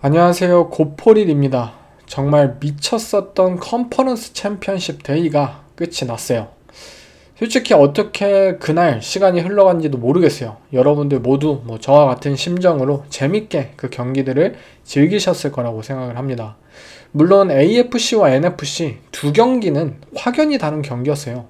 안녕하세요. 고포릴입니다. 정말 미쳤었던 컨퍼런스 챔피언십 데이가 끝이 났어요. 솔직히 어떻게 그날 시간이 흘러간지도 모르겠어요. 여러분들 모두 저와 같은 심정으로 재밌게 그 경기들을 즐기셨을 거라고 생각을 합니다. 물론 AFC와 NFC 두 경기는 확연히 다른 경기였어요.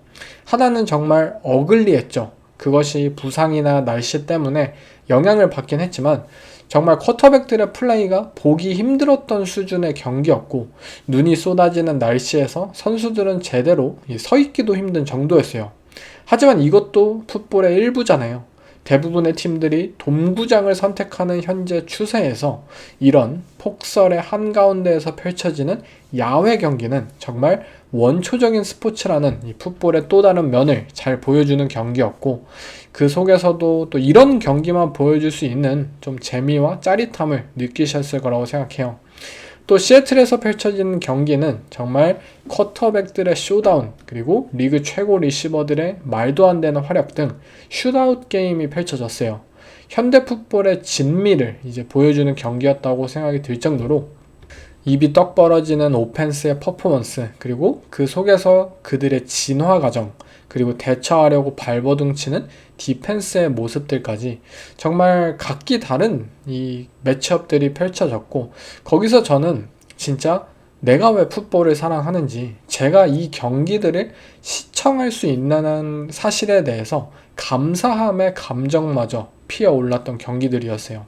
하나는 정말 어글리했죠. 그것이 부상이나 날씨 때문에 영향을 받긴 했지만 정말 쿼터백들의 플레이가 보기 힘들었던 수준의 경기였고, 눈이 쏟아지는 날씨에서 선수들은 제대로 서 있기도 힘든 정도였어요. 하지만 이것도 풋볼의 일부잖아요. 대부분의 팀들이 돔구장을 선택하는 현재 추세에서 이런 폭설의 한가운데에서 펼쳐지는 야외 경기는 정말 원초적인 스포츠라는 이 풋볼의 또 다른 면을 잘 보여주는 경기였고, 그 속에서도 또 이런 경기만 보여줄 수 있는 좀 재미와 짜릿함을 느끼셨을 거라고 생각해요. 또 시애틀에서 펼쳐지는 경기는 정말 쿼터백들의 쇼다운, 그리고 리그 최고 리시버들의 말도 안 되는 활약 등 슛아웃 게임이 펼쳐졌어요. 현대 풋볼의 진미를 이제 보여주는 경기였다고 생각이 들 정도로 입이 떡 벌어지는 오펜스의 퍼포먼스, 그리고 그 속에서 그들의 진화 과정, 그리고 대처하려고 발버둥 치는 디펜스의 모습들까지 정말 각기 다른 이 매치업들이 펼쳐졌고, 거기서 저는 진짜 내가 왜 풋볼을 사랑하는지, 제가 이 경기들을 시청할 수 있다는 사실에 대해서 감사함의 감정마저 피어올랐던 경기들이었어요.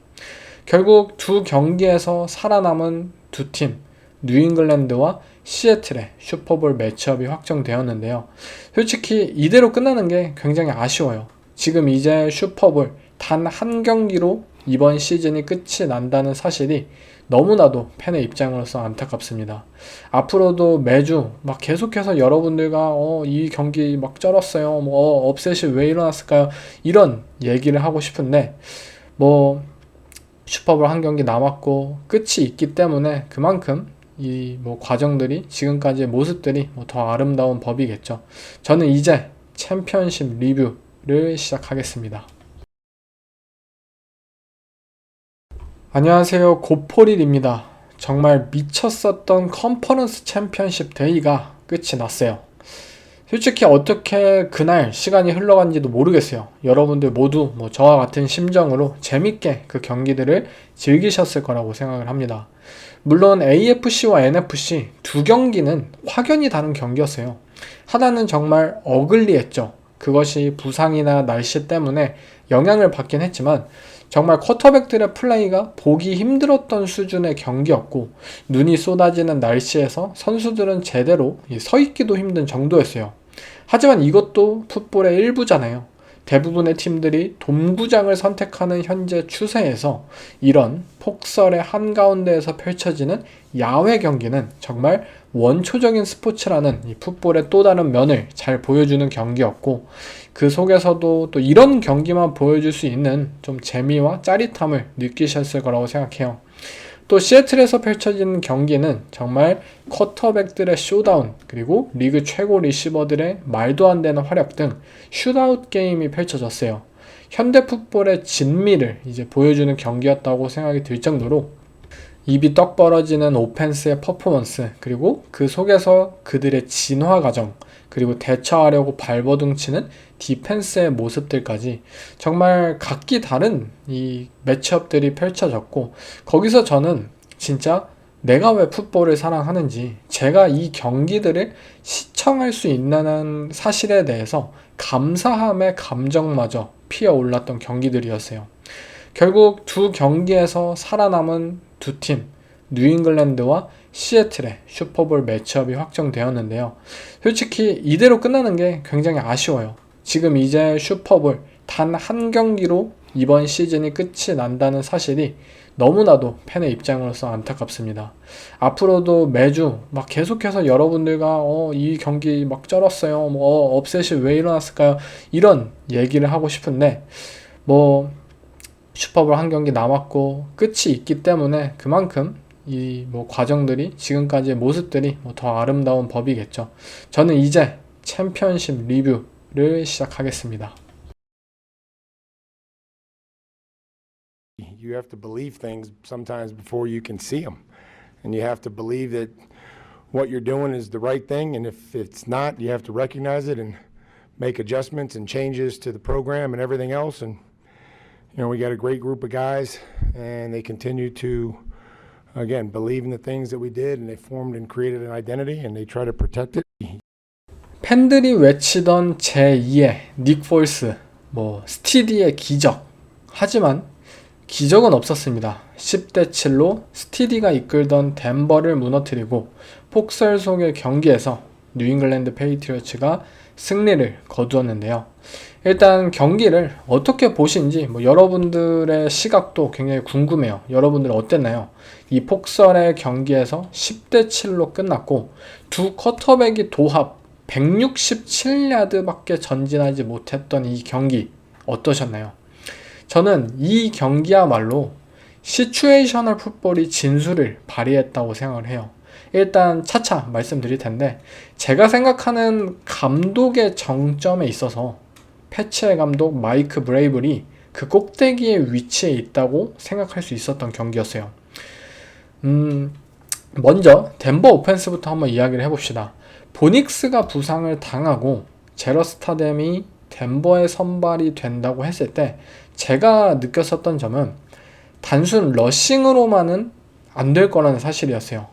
결국 두 경기에서 살아남은 두 팀, 뉴잉글랜드와 시애틀의 슈퍼볼 매치업이 확정되었는데요. 솔직히 이대로 끝나는 게 굉장히 아쉬워요. 지금 이제 슈퍼볼 단 한 경기로 이번 시즌이 끝이 난다는 사실이 너무나도 팬의 입장으로서 안타깝습니다. 앞으로도 매주 계속해서 여러분들과 이 경기 쩔었어요. 업셋이 왜 일어났을까요? 이런 얘기를 하고 싶은데, 슈퍼볼 한 경기 남았고 끝이 있기 때문에 그만큼 이 과정들이, 지금까지의 모습들이 더 아름다운 법이겠죠. 저는 이제 챔피언십 리뷰를 시작하겠습니다. 안녕하세요. 고포릴입니다. 정말 미쳤었던 컨퍼런스 챔피언십 데이가 끝이 났어요. 솔직히 어떻게 그날 시간이 흘러간지도 모르겠어요. 여러분들 모두 저와 같은 심정으로 재밌게 그 경기들을 즐기셨을 거라고 생각을 합니다. 물론 AFC와 NFC 두 경기는 확연히 다른 경기였어요. 하나는 정말 어글리했죠. 그것이 부상이나 날씨 때문에 영향을 받긴 했지만 정말 쿼터백들의 플레이가 보기 힘들었던 수준의 경기였고, 눈이 쏟아지는 날씨에서 선수들은 제대로 서 있기도 힘든 정도였어요. 하지만 이것도 풋볼의 일부잖아요. 대부분의 팀들이 돔구장을 선택하는 현재 추세에서 이런 폭설의 한가운데에서 펼쳐지는 야외 경기는 정말 원초적인 스포츠라는 이 풋볼의 또 다른 면을 잘 보여주는 경기였고, 그 속에서도 또 이런 경기만 보여줄 수 있는 좀 재미와 짜릿함을 느끼셨을 거라고 생각해요. 또 시애틀에서 펼쳐지는 경기는 정말 쿼터백들의 쇼다운, 그리고 리그 최고 리시버들의 말도 안 되는 활약 등 슛아웃 게임이 펼쳐졌어요. 현대 풋볼의 진미를 이제 보여주는 경기였다고 생각이 들 정도로 입이 떡 벌어지는 오펜스의 퍼포먼스, 그리고 그 속에서 그들의 진화 과정, 그리고 대처하려고 발버둥 치는 디펜스의 모습들까지 정말 각기 다른 이 매치업들이 펼쳐졌고, 거기서 저는 진짜 내가 왜 풋볼을 사랑하는지, 제가 이 경기들을 시청할 수 있다는 사실에 대해서 감사함의 감정마저 피어올랐던 경기들이었어요. 결국 두 경기에서 살아남은 두 팀, 뉴잉글랜드와 시애틀의 슈퍼볼 매치업이 확정되었는데요. 솔직히 이대로 끝나는 게 굉장히 아쉬워요. 지금 이제 슈퍼볼 단 한 경기로 이번 시즌이 끝이 난다는 사실이 너무나도 팬의 입장으로서 안타깝습니다. 앞으로도 매주 계속해서 여러분들과 이 경기 쩔었어요. 업셋이 왜 일어났을까요? 이런 얘기를 하고 싶은데, 슈퍼볼 한 경기 남았고 끝이 있기 때문에 그만큼 이 과정들이, 지금까지의 모습들이 더 아름다운 법이겠죠. 저는 이제 챔피언십 리뷰를 시작하겠습니다. You have to believe things sometimes before you can see them. And you have to believe that what you're doing is the right thing. And if it's not, you have to recognize it and make adjustments and changes to the program and everything else. And, we got a great group of guys, and they continue to, again, believe in the things that we did, and they formed and created an identity, and they try to protect it. 팬들이 외치던 제2의 닉 폴스, 스티디의 기적. 하지만 기적은 없었습니다. 10대 7로 스티디가 이끌던 덴버를 무너뜨리고 폭설 속의 경기에서 뉴잉글랜드 페이트리어츠가 승리를 거두었는데요. 일단 경기를 어떻게 보신지 여러분들의 시각도 굉장히 궁금해요. 여러분들은 어땠나요? 이 폭설의 경기에서 10대 7로 끝났고 두 쿼터백이 도합 167야드밖에 전진하지 못했던 이 경기 어떠셨나요? 저는 이 경기야말로 시츄에이셔널 풋볼이 진수를 발휘했다고 생각을 해요. 일단 차차 말씀드릴 텐데 제가 생각하는 감독의 정점에 있어서 패치의 감독 마이크 브레이블이 그 꼭대기에 위치해 있다고 생각할 수 있었던 경기였어요. 먼저 덴버 오펜스부터 한번 이야기를 해봅시다. 보닉스가 부상을 당하고 제러스 타뎀이 덴버에 선발이 된다고 했을 때 제가 느꼈었던 점은 단순 러싱으로만은 안 될 거라는 사실이었어요.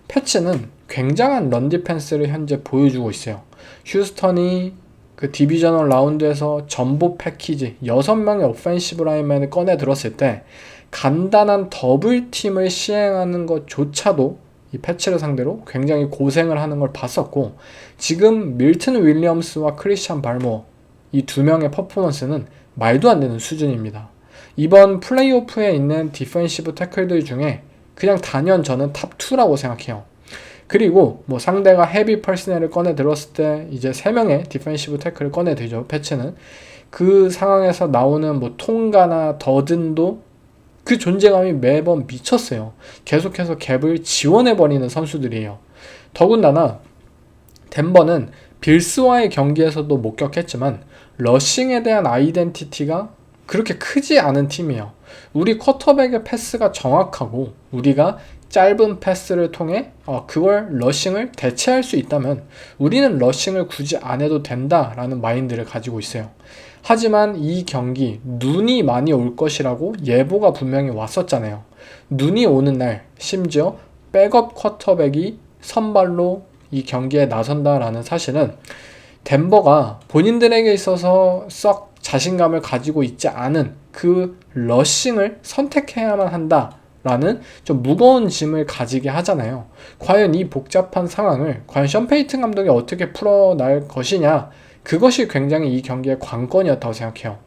패치는 굉장한 런 디펜스를 현재 보여주고 있어요. 휴스턴이 그 디비저널 라운드에서 전보 패키지 6명의 오펜시브 라인맨을 꺼내 들었을 때 간단한 더블팀을 시행하는 것조차도 이 패치를 상대로 굉장히 고생을 하는 걸 봤었고 지금 밀튼 윌리엄스와 크리스찬 발모어 이 두 명의 퍼포먼스는 말도 안 되는 수준입니다. 이번 플레이오프에 있는 디펜시브 태클들 중에 그냥 단연 저는 탑2라고 생각해요. 그리고 상대가 헤비 퍼스널을 꺼내 들었을 때 이제 3명의 디펜시브 태클을 꺼내 들죠. 패치는 그 상황에서 나오는 통가나 더든도 그 존재감이 매번 미쳤어요. 계속해서 갭을 지원해버리는 선수들이에요. 더군다나 덴버는 빌스와의 경기에서도 목격했지만 러싱에 대한 아이덴티티가 그렇게 크지 않은 팀이에요. 우리 쿼터백의 패스가 정확하고 우리가 짧은 패스를 통해 그걸 러싱을 대체할 수 있다면 우리는 러싱을 굳이 안 해도 된다라는 마인드를 가지고 있어요. 하지만 이 경기 눈이 많이 올 것이라고 예보가 분명히 왔었잖아요. 눈이 오는 날 심지어 백업 쿼터백이 선발로 이 경기에 나선다라는 사실은 덴버가 본인들에게 있어서 썩 자신감을 가지고 있지 않은 그 러싱을 선택해야만 한다라는 좀 무거운 짐을 가지게 하잖아요. 과연 이 복잡한 상황을 과연 션 페이튼 감독이 어떻게 풀어날 것이냐, 그것이 굉장히 이 경기의 관건이었다고 생각해요.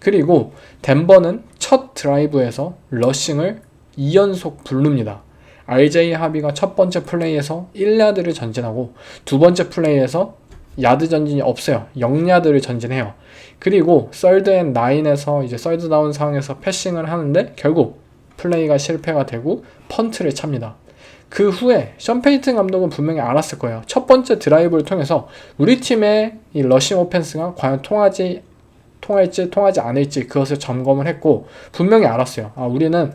그리고 덴버는 첫 드라이브에서 러싱을 2연속 부릅니다. RJ 하비가 첫 번째 플레이에서 1야드를 전진하고 두 번째 플레이에서 야드 전진이 없어요. 0야드를 전진해요. 그리고 썰드 앤 9에서 이제 썰드 다운 상황에서 패싱을 하는데 결국 플레이가 실패가 되고 펀트를 찹니다. 그 후에 션 페이튼 감독은 분명히 알았을 거예요. 첫 번째 드라이브를 통해서 우리 팀의 이 러싱 오펜스가 과연 통할지 통하지 않을지 그것을 점검을 했고 분명히 알았어요. 우리는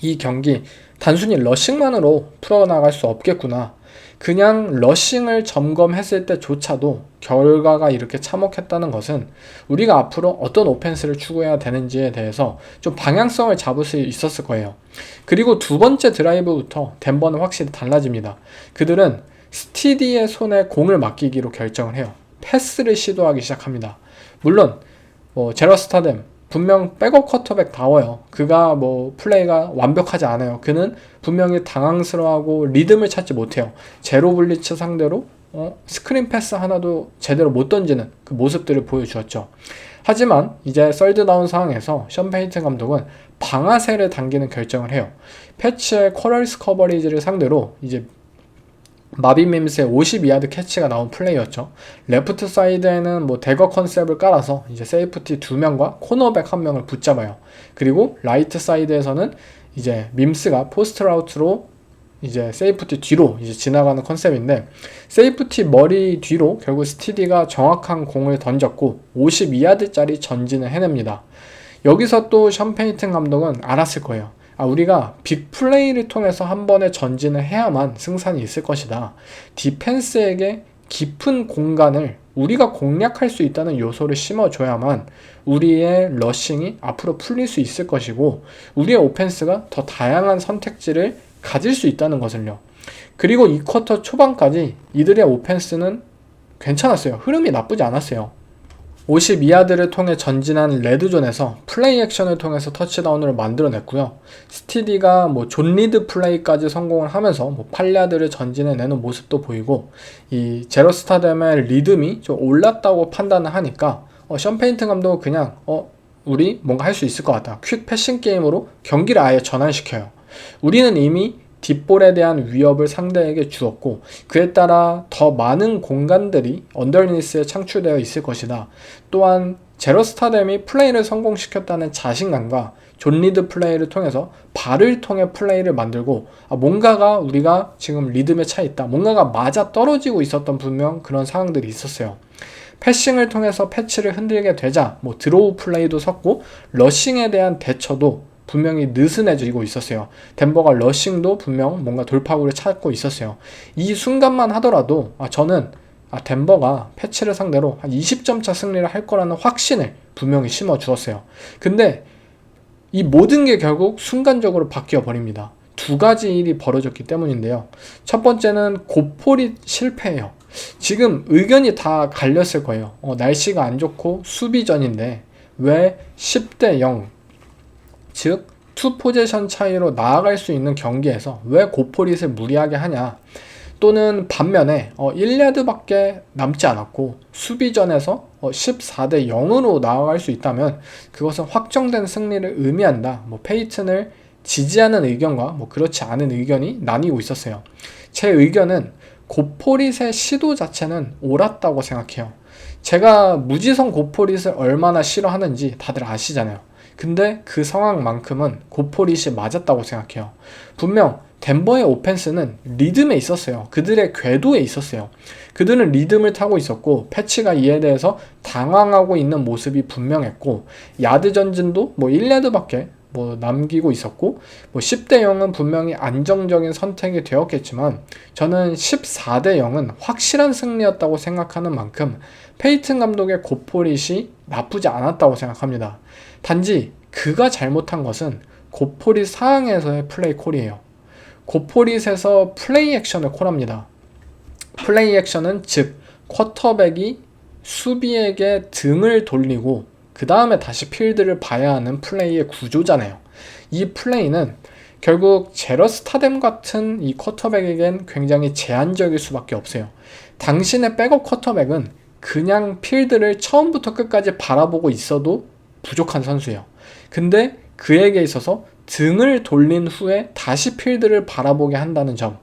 이 경기 단순히 러싱만으로 풀어나갈 수 없겠구나. 그냥 러싱을 점검했을 때조차도 결과가 이렇게 참혹했다는 것은 우리가 앞으로 어떤 오펜스를 추구해야 되는지에 대해서 좀 방향성을 잡을 수 있었을 거예요. 그리고 두 번째 드라이브부터 덴버는 확실히 달라집니다. 그들은 스티디의 손에 공을 맡기기로 결정을 해요. 패스를 시도하기 시작합니다. 물론 제러스 타뎀 분명 백업 쿼터백다워요. 그가 플레이가 완벽하지 않아요. 그는 분명히 당황스러워하고 리듬을 찾지 못해요. 제로 블리츠 상대로 스크린 패스 하나도 제대로 못 던지는 그 모습들을 보여주었죠. 하지만 이제 썰드 다운 상황에서 션 페이튼 감독은 방아쇠를 당기는 결정을 해요. 패치의 쿼럴스 커버리지를 상대로 이제 마빈 밈스의 52야드 캐치가 나온 플레이였죠. 레프트 사이드에는 대거 컨셉을 깔아서 이제 세이프티 2명과 코너백 1명을 붙잡아요. 그리고 라이트 사이드에서는 이제 밈스가 포스트 라우트로 이제 세이프티 뒤로 이제 지나가는 컨셉인데 세이프티 머리 뒤로 결국 스티디가 정확한 공을 던졌고 52야드짜리 전진을 해냅니다. 여기서 또 션 페이튼 감독은 알았을 거예요. 우리가 빅 플레이를 통해서 한 번에 전진을 해야만 승산이 있을 것이다. 디펜스에게 깊은 공간을 우리가 공략할 수 있다는 요소를 심어줘야만 우리의 러싱이 앞으로 풀릴 수 있을 것이고 우리의 오펜스가 더 다양한 선택지를 가질 수 있다는 것을요. 그리고 이 쿼터 초반까지 이들의 오펜스는 괜찮았어요. 흐름이 나쁘지 않았어요. 52야드를 통해 전진한 레드존에서 플레이 액션을 통해서 터치다운을 만들어냈고요. 스티디가 존 리드 플레이까지 성공을 하면서 8야드를 전진해내는 모습도 보이고 이 제로 스타뎀의 리듬이 좀 올랐다고 판단을 하니까 션 페인튼 감독은 그냥 우리 뭔가 할 수 있을 것 같다. 퀵 패싱 게임으로 경기를 아예 전환시켜요. 우리는 이미 딥볼에 대한 위협을 상대에게 주었고 그에 따라 더 많은 공간들이 언더니스에 창출되어 있을 것이다. 또한 제로 스타뎀이 플레이를 성공시켰다는 자신감과 존 리드 플레이를 통해서 발을 통해 플레이를 만들고 뭔가가 우리가 지금 리듬에 차 있다. 뭔가가 맞아 떨어지고 있었던 분명 그런 상황들이 있었어요. 패싱을 통해서 패치를 흔들게 되자 드로우 플레이도 섰고 러싱에 대한 대처도 분명히 느슨해지고 있었어요. 덴버가 러싱도 분명 뭔가 돌파구를 찾고 있었어요. 이 순간만 하더라도 저는 덴버가 패치를 상대로 한 20점 차 승리를 할 거라는 확신을 분명히 심어주었어요. 근데 이 모든 게 결국 순간적으로 바뀌어 버립니다. 두 가지 일이 벌어졌기 때문인데요. 첫 번째는 고폴이 실패해요. 지금 의견이 다 갈렸을 거예요. 날씨가 안 좋고 수비전인데 왜 10대 0 즉, 투 포지션 차이로 나아갈 수 있는 경기에서 왜 고포릿을 무리하게 하냐. 또는 반면에 1야드밖에 남지 않았고 수비전에서 14대 0으로 나아갈 수 있다면 그것은 확정된 승리를 의미한다. 페이튼을 지지하는 의견과 그렇지 않은 의견이 나뉘고 있었어요. 제 의견은 고포릿의 시도 자체는 옳았다고 생각해요. 제가 무지성 고포릿을 얼마나 싫어하는지 다들 아시잖아요. 근데 그 상황만큼은 고포릿이 맞았다고 생각해요. 분명 덴버의 오펜스는 리듬에 있었어요. 그들의 궤도에 있었어요. 그들은 리듬을 타고 있었고 패치가 이에 대해서 당황하고 있는 모습이 분명했고 야드 전진도 1야드밖에 남기고 있었고 10대 0은 분명히 안정적인 선택이 되었겠지만 저는 14대 0은 확실한 승리였다고 생각하는 만큼 페이튼 감독의 고포릿이 나쁘지 않았다고 생각합니다. 단지 그가 잘못한 것은 고포릿 상황에서의 플레이 콜이에요. 고포릿에서 플레이 액션을 콜합니다. 플레이 액션은 즉 쿼터백이 수비에게 등을 돌리고 그 다음에 다시 필드를 봐야 하는 플레이의 구조잖아요. 이 플레이는 결국 제러 스타뎀 같은 이 쿼터백에겐 굉장히 제한적일 수밖에 없어요. 당신의 백업 쿼터백은 그냥 필드를 처음부터 끝까지 바라보고 있어도 부족한 선수예요. 근데 그에게 있어서 등을 돌린 후에 다시 필드를 바라보게 한다는 점,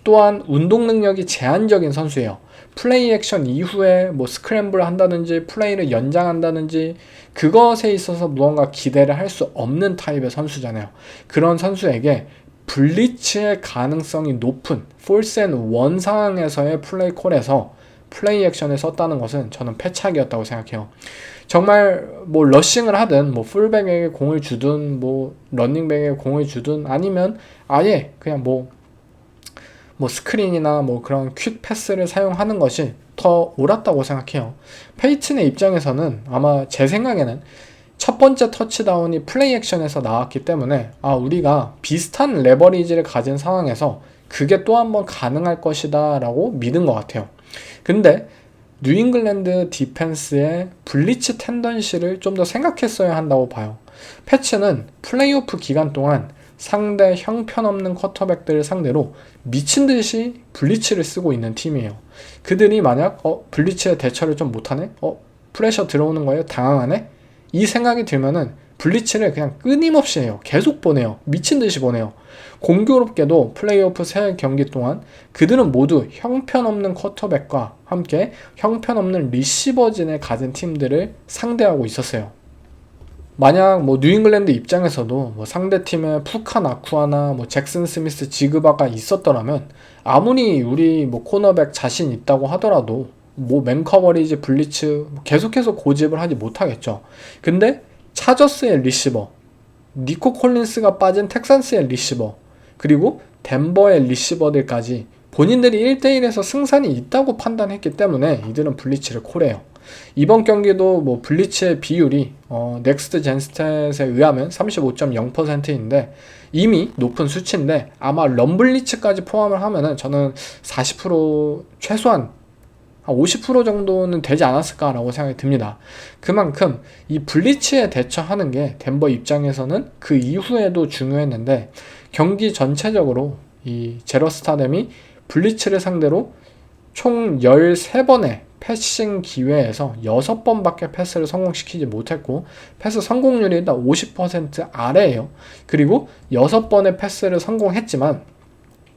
또한 운동 능력이 제한적인 선수예요. 플레이 액션 이후에 스크램블을 한다든지 플레이를 연장한다든지 그것에 있어서 무언가 기대를 할 수 없는 타입의 선수잖아요. 그런 선수에게 블리츠의 가능성이 높은 폴스 앤 원 상황에서의 플레이 콜에서 플레이 액션을 썼다는 것은 저는 패착이었다고 생각해요. 정말 러싱을 하든 풀백에게 공을 주든 러닝백에게 공을 주든 아니면 아예 그냥 스크린이나 그런 퀵 패스를 사용하는 것이 더 옳았다고 생각해요. 페이튼의 입장에서는 아마 제 생각에는 첫 번째 터치다운이 플레이 액션에서 나왔기 때문에 우리가 비슷한 레버리지를 가진 상황에서 그게 또 한 번 가능할 것이다 라고 믿은 것 같아요. 근데 뉴잉글랜드 디펜스의 블리츠 텐던시를 좀 더 생각했어야 한다고 봐요. 패치는 플레이오프 기간 동안 상대 형편없는 쿼터백들을 상대로 미친듯이 블리츠를 쓰고 있는 팀이에요. 그들이 만약 블리츠의 대처를 좀 못하네? 프레셔 들어오는 거예요? 당황하네? 이 생각이 들면은 블리츠를 그냥 끊임없이 해요. 계속 보내요. 미친듯이 보내요. 공교롭게도 플레이오프 3경기 동안 그들은 모두 형편없는 쿼터백과 함께 형편없는 리시버진을 가진 팀들을 상대하고 있었어요. 만약 뉴잉글랜드 입장에서도 상대팀에 푸카 나쿠아나 잭슨 스미스 지그바가 있었더라면 아무리 우리 코너백 자신 있다고 하더라도 맨 커버리지 블리츠 계속해서 고집을 하지 못하겠죠. 근데 차저스의 리시버, 니코 콜린스가 빠진 텍산스의 리시버, 그리고 덴버의 리시버들까지 본인들이 1대1에서 승산이 있다고 판단했기 때문에 이들은 블리치를 콜해요. 이번 경기도 뭐 블리치의 비율이 넥스트 젠 스탯에 의하면 35.0%인데 이미 높은 수치인데 아마 럼블리치까지 포함을 하면은 저는 40% 최소한 한 50% 정도는 되지 않았을까라고 생각이 듭니다. 그만큼 이 블리치에 대처하는 게 덴버 입장에서는 그 이후에도 중요했는데 경기 전체적으로 이 제러스타뎀이 블리치를 상대로 총 13번의 패싱 기회에서 6번밖에 패스를 성공시키지 못했고 패스 성공률이 일단 50% 아래예요. 그리고 6번의 패스를 성공했지만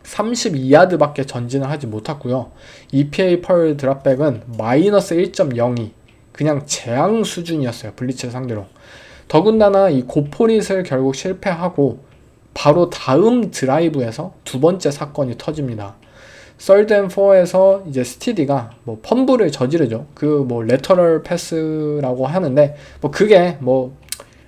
32야드밖에 전진을 하지 못했고요. EPA 펄 드랍백은 마이너스 1.02 그냥 재앙 수준이었어요. 블리츠를 상대로. 더군다나 이 고포릿을 결국 실패하고 바로 다음 드라이브에서 두 번째 사건이 터집니다. third and 4에서 이제 스티디가 뭐 펌블을 저지르죠. 그 뭐 레터럴 패스라고 하는데 뭐 그게 뭐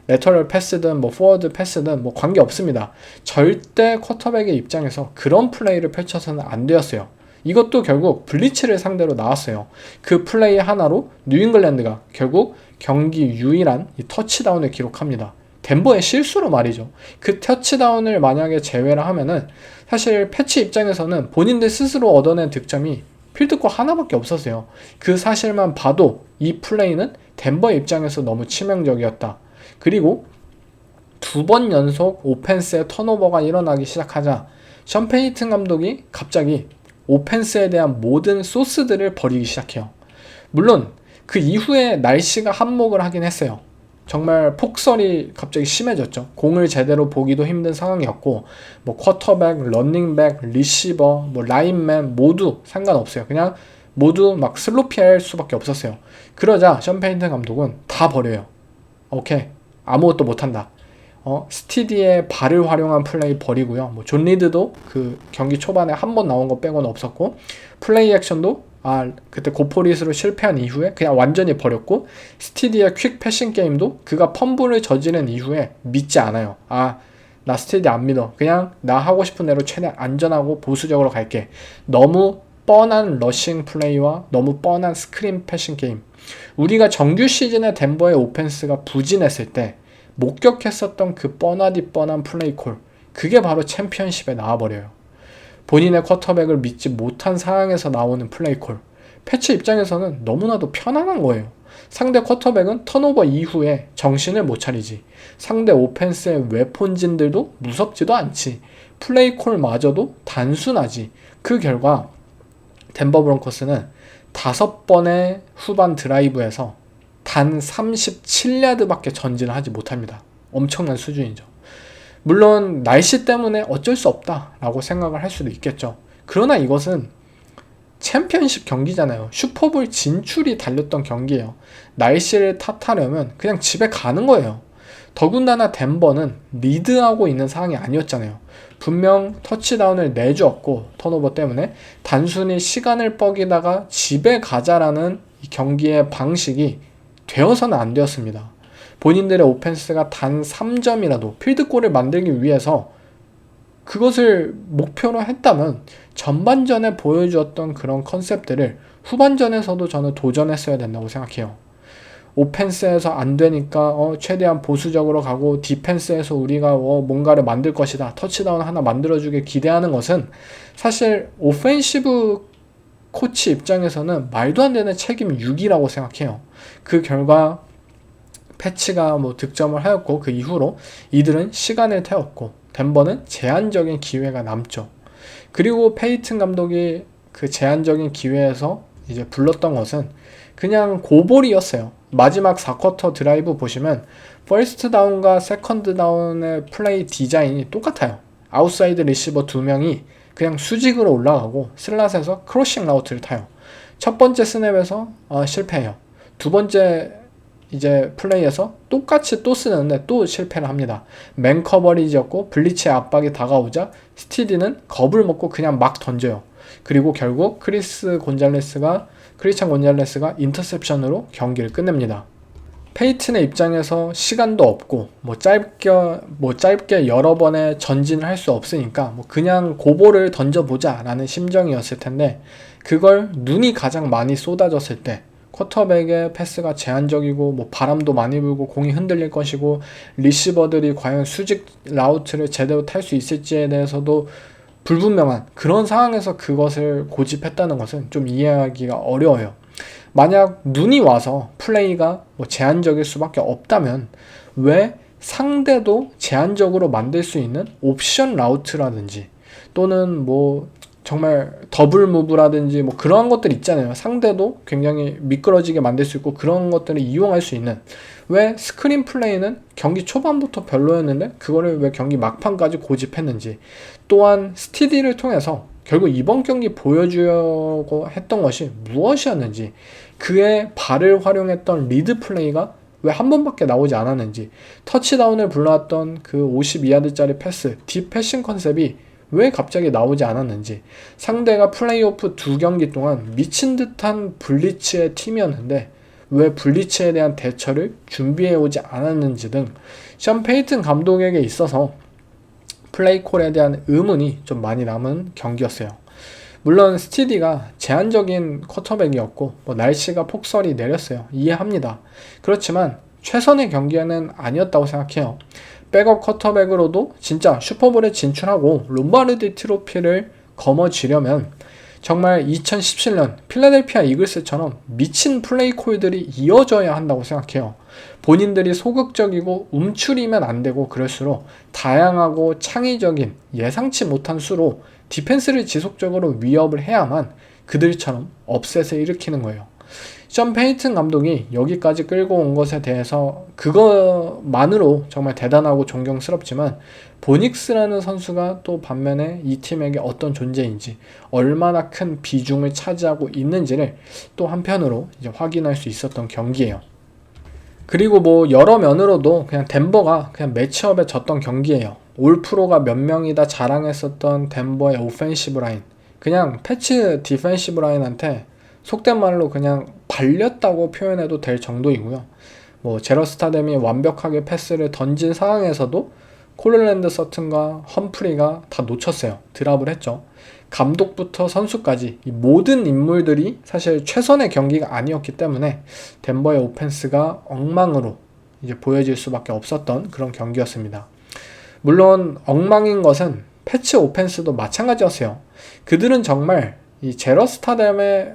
레터럴 패스든 뭐 포워드 패스든 뭐 관계 없습니다. 절대 쿼터백의 입장에서 그런 플레이를 펼쳐서는 안 되었어요. 이것도 결국 블리츠를 상대로 나왔어요. 그 플레이 하나로 뉴잉글랜드가 결국 경기 유일한 이 터치다운을 기록합니다. 덴버의 실수로 말이죠. 그 터치다운을 만약에 제외를 하면은 사실 패치 입장에서는 본인들 스스로 얻어낸 득점이 필드골 하나밖에 없었어요. 그 사실만 봐도 이 플레이는 덴버 입장에서 너무 치명적이었다. 그리고 두 번 연속 오펜스의 턴오버가 일어나기 시작하자 션 페이튼 감독이 갑자기 오펜스에 대한 모든 소스들을 버리기 시작해요. 물론 그 이후에 날씨가 한몫을 하긴 했어요. 정말 폭설이 갑자기 심해졌죠. 공을 제대로 보기도 힘든 상황이었고 뭐 쿼터백, 러닝백, 리시버, 뭐 라인맨 모두 상관없어요. 그냥 모두 막 슬로피할 수밖에 없었어요. 그러자 션 페이튼 감독은 다 버려요. 오케이, 아무것도 못한다. 스티디의 발을 활용한 플레이 버리고요. 뭐 존 리드도 그 경기 초반에 한 번 나온 거 빼고는 없었고 플레이 액션도 그때 고포릿으로 실패한 이후에 그냥 완전히 버렸고 스티디의 퀵 패싱 게임도 그가 펌블을 저지른 이후에 믿지 않아요. 나 스티디 안 믿어. 그냥 나 하고 싶은 대로 최대한 안전하고 보수적으로 갈게. 너무 뻔한 러싱 플레이와 너무 뻔한 스크린 패싱 게임. 우리가 정규 시즌에 덴버의 오펜스가 부진했을 때 목격했었던 그 뻔하디 뻔한 플레이 콜, 그게 바로 챔피언십에 나와버려요. 본인의 쿼터백을 믿지 못한 상황에서 나오는 플레이 콜. 패치 입장에서는 너무나도 편안한 거예요. 상대 쿼터백은 턴오버 이후에 정신을 못 차리지. 상대 오펜스의 웨폰진들도 무섭지도 않지. 플레이 콜마저도 단순하지. 그 결과 덴버 브론코스는 5번의 후반 드라이브에서 단 37야드밖에 전진을 하지 못합니다. 엄청난 수준이죠. 물론 날씨 때문에 어쩔 수 없다라고 생각을 할 수도 있겠죠. 그러나 이것은 챔피언십 경기잖아요. 슈퍼볼 진출이 달렸던 경기예요. 날씨를 탓하려면 그냥 집에 가는 거예요. 더군다나 덴버는 리드하고 있는 상황이 아니었잖아요. 분명 터치다운을 내주었고 턴오버 때문에 단순히 시간을 뻐기다가 집에 가자라는 이 경기의 방식이 되어서는 안 되었습니다. 본인들의 오펜스가 단 3점이라도 필드골을 만들기 위해서 그것을 목표로 했다면 전반전에 보여주었던 그런 컨셉들을 후반전에서도 저는 도전했어야 된다고 생각해요. 오펜스에서 안 되니까 최대한 보수적으로 가고 디펜스에서 우리가 뭔가를 만들 것이다. 터치다운 하나 만들어주길 기대하는 것은 사실 오펜시브 코치 입장에서는 말도 안 되는 책임 6이라고 생각해요. 그 결과 패치가 뭐 득점을 하였고 그 이후로 이들은 시간을 태웠고 덴버는 제한적인 기회가 남죠. 그리고 페이튼 감독이 그 제한적인 기회에서 이제 불렀던 것은 그냥 고볼이었어요. 마지막 4쿼터 드라이브 보시면 퍼스트 다운과 세컨드 다운의 플레이 디자인이 똑같아요. 아웃사이드 리시버 2명이 그냥 수직으로 올라가고 슬롯에서 크로싱 라우트를 타요. 첫 번째 스냅에서 실패해요. 두 번째 이제 플레이에서 똑같이 또 쓰는데 또 실패를 합니다. 맨 커버리지였고 블리츠의 압박이 다가오자 스티디는 겁을 먹고 그냥 막 던져요. 그리고 결국 크리스찬 곤잘레스가 인터셉션으로 경기를 끝냅니다. 페이튼의 입장에서 시간도 없고 짧게 여러 번의 전진을 할 수 없으니까 그냥 고볼을 던져보자 라는 심정이었을 텐데, 그걸 눈이 가장 많이 쏟아졌을 때 쿼터백의 패스가 제한적이고 바람도 많이 불고 공이 흔들릴 것이고 리시버들이 과연 수직 라우트를 제대로 탈 수 있을지에 대해서도 불분명한 그런 상황에서 그것을 고집했다는 것은 좀 이해하기가 어려워요. 만약 눈이 와서 플레이가 제한적일 수밖에 없다면 왜 상대도 제한적으로 만들 수 있는 옵션 라우트라든지 또는 정말 더블 무브라든지 그런 것들 있잖아요. 상대도 굉장히 미끄러지게 만들 수 있고 그런 것들을 이용할 수 있는, 왜 스크린 플레이는 경기 초반부터 별로였는데 그거를 왜 경기 막판까지 고집했는지, 또한 스티디를 통해서 결국 이번 경기 보여주려고 했던 것이 무엇이었는지, 그의 발을 활용했던 리드 플레이가 왜 한 번밖에 나오지 않았는지, 터치다운을 불러왔던 그 52야드짜리 패스, 딥 패싱 컨셉이 왜 갑자기 나오지 않았는지, 상대가 플레이오프 2경기 동안 미친 듯한 블리츠의 팀이었는데 왜 블리츠에 대한 대처를 준비해오지 않았는지 등 션 페이튼 감독에게 있어서 플레이콜에 대한 의문이 좀 많이 남은 경기였어요. 물론 스티디가 제한적인 쿼터백이었고 날씨가 폭설이 내렸어요. 이해합니다. 그렇지만 최선의 경기는 아니었다고 생각해요. 백업 쿼터백으로도 진짜 슈퍼볼에 진출하고 롬바르디 트로피를 거머쥐려면 정말 2017년 필라델피아 이글스처럼 미친 플레이 콜들이 이어져야 한다고 생각해요. 본인들이 소극적이고 움츠리면 안 되고, 그럴수록 다양하고 창의적인 예상치 못한 수로 디펜스를 지속적으로 위협을 해야만 그들처럼 업셋을 일으키는 거예요. 션 페이튼 감독이 여기까지 끌고 온 것에 대해서 그것만으로 정말 대단하고 존경스럽지만, 보닉스라는 선수가 또 반면에 이 팀에게 어떤 존재인지, 얼마나 큰 비중을 차지하고 있는지를 또 한편으로 이제 확인할 수 있었던 경기예요. 그리고 여러 면으로도 그냥 덴버가 그냥 매치업에 졌던 경기예요. 올 프로가 몇 명이다 자랑했었던 덴버의 오펜시브 라인, 그냥 패치 디펜시브 라인한테 속된 말로 그냥 발렸다고 표현해도 될 정도이고요. 제러스타뎀이 완벽하게 패스를 던진 상황에서도 콜랜드 서튼과 험프리가 다 놓쳤어요. 드랍을 했죠. 감독부터 선수까지 이 모든 인물들이 사실 최선의 경기가 아니었기 때문에 덴버의 오펜스가 엉망으로 이제 보여질 수밖에 없었던 그런 경기였습니다. 물론 엉망인 것은 패치 오펜스도 마찬가지였어요. 그들은 정말 이 제러스타뎀의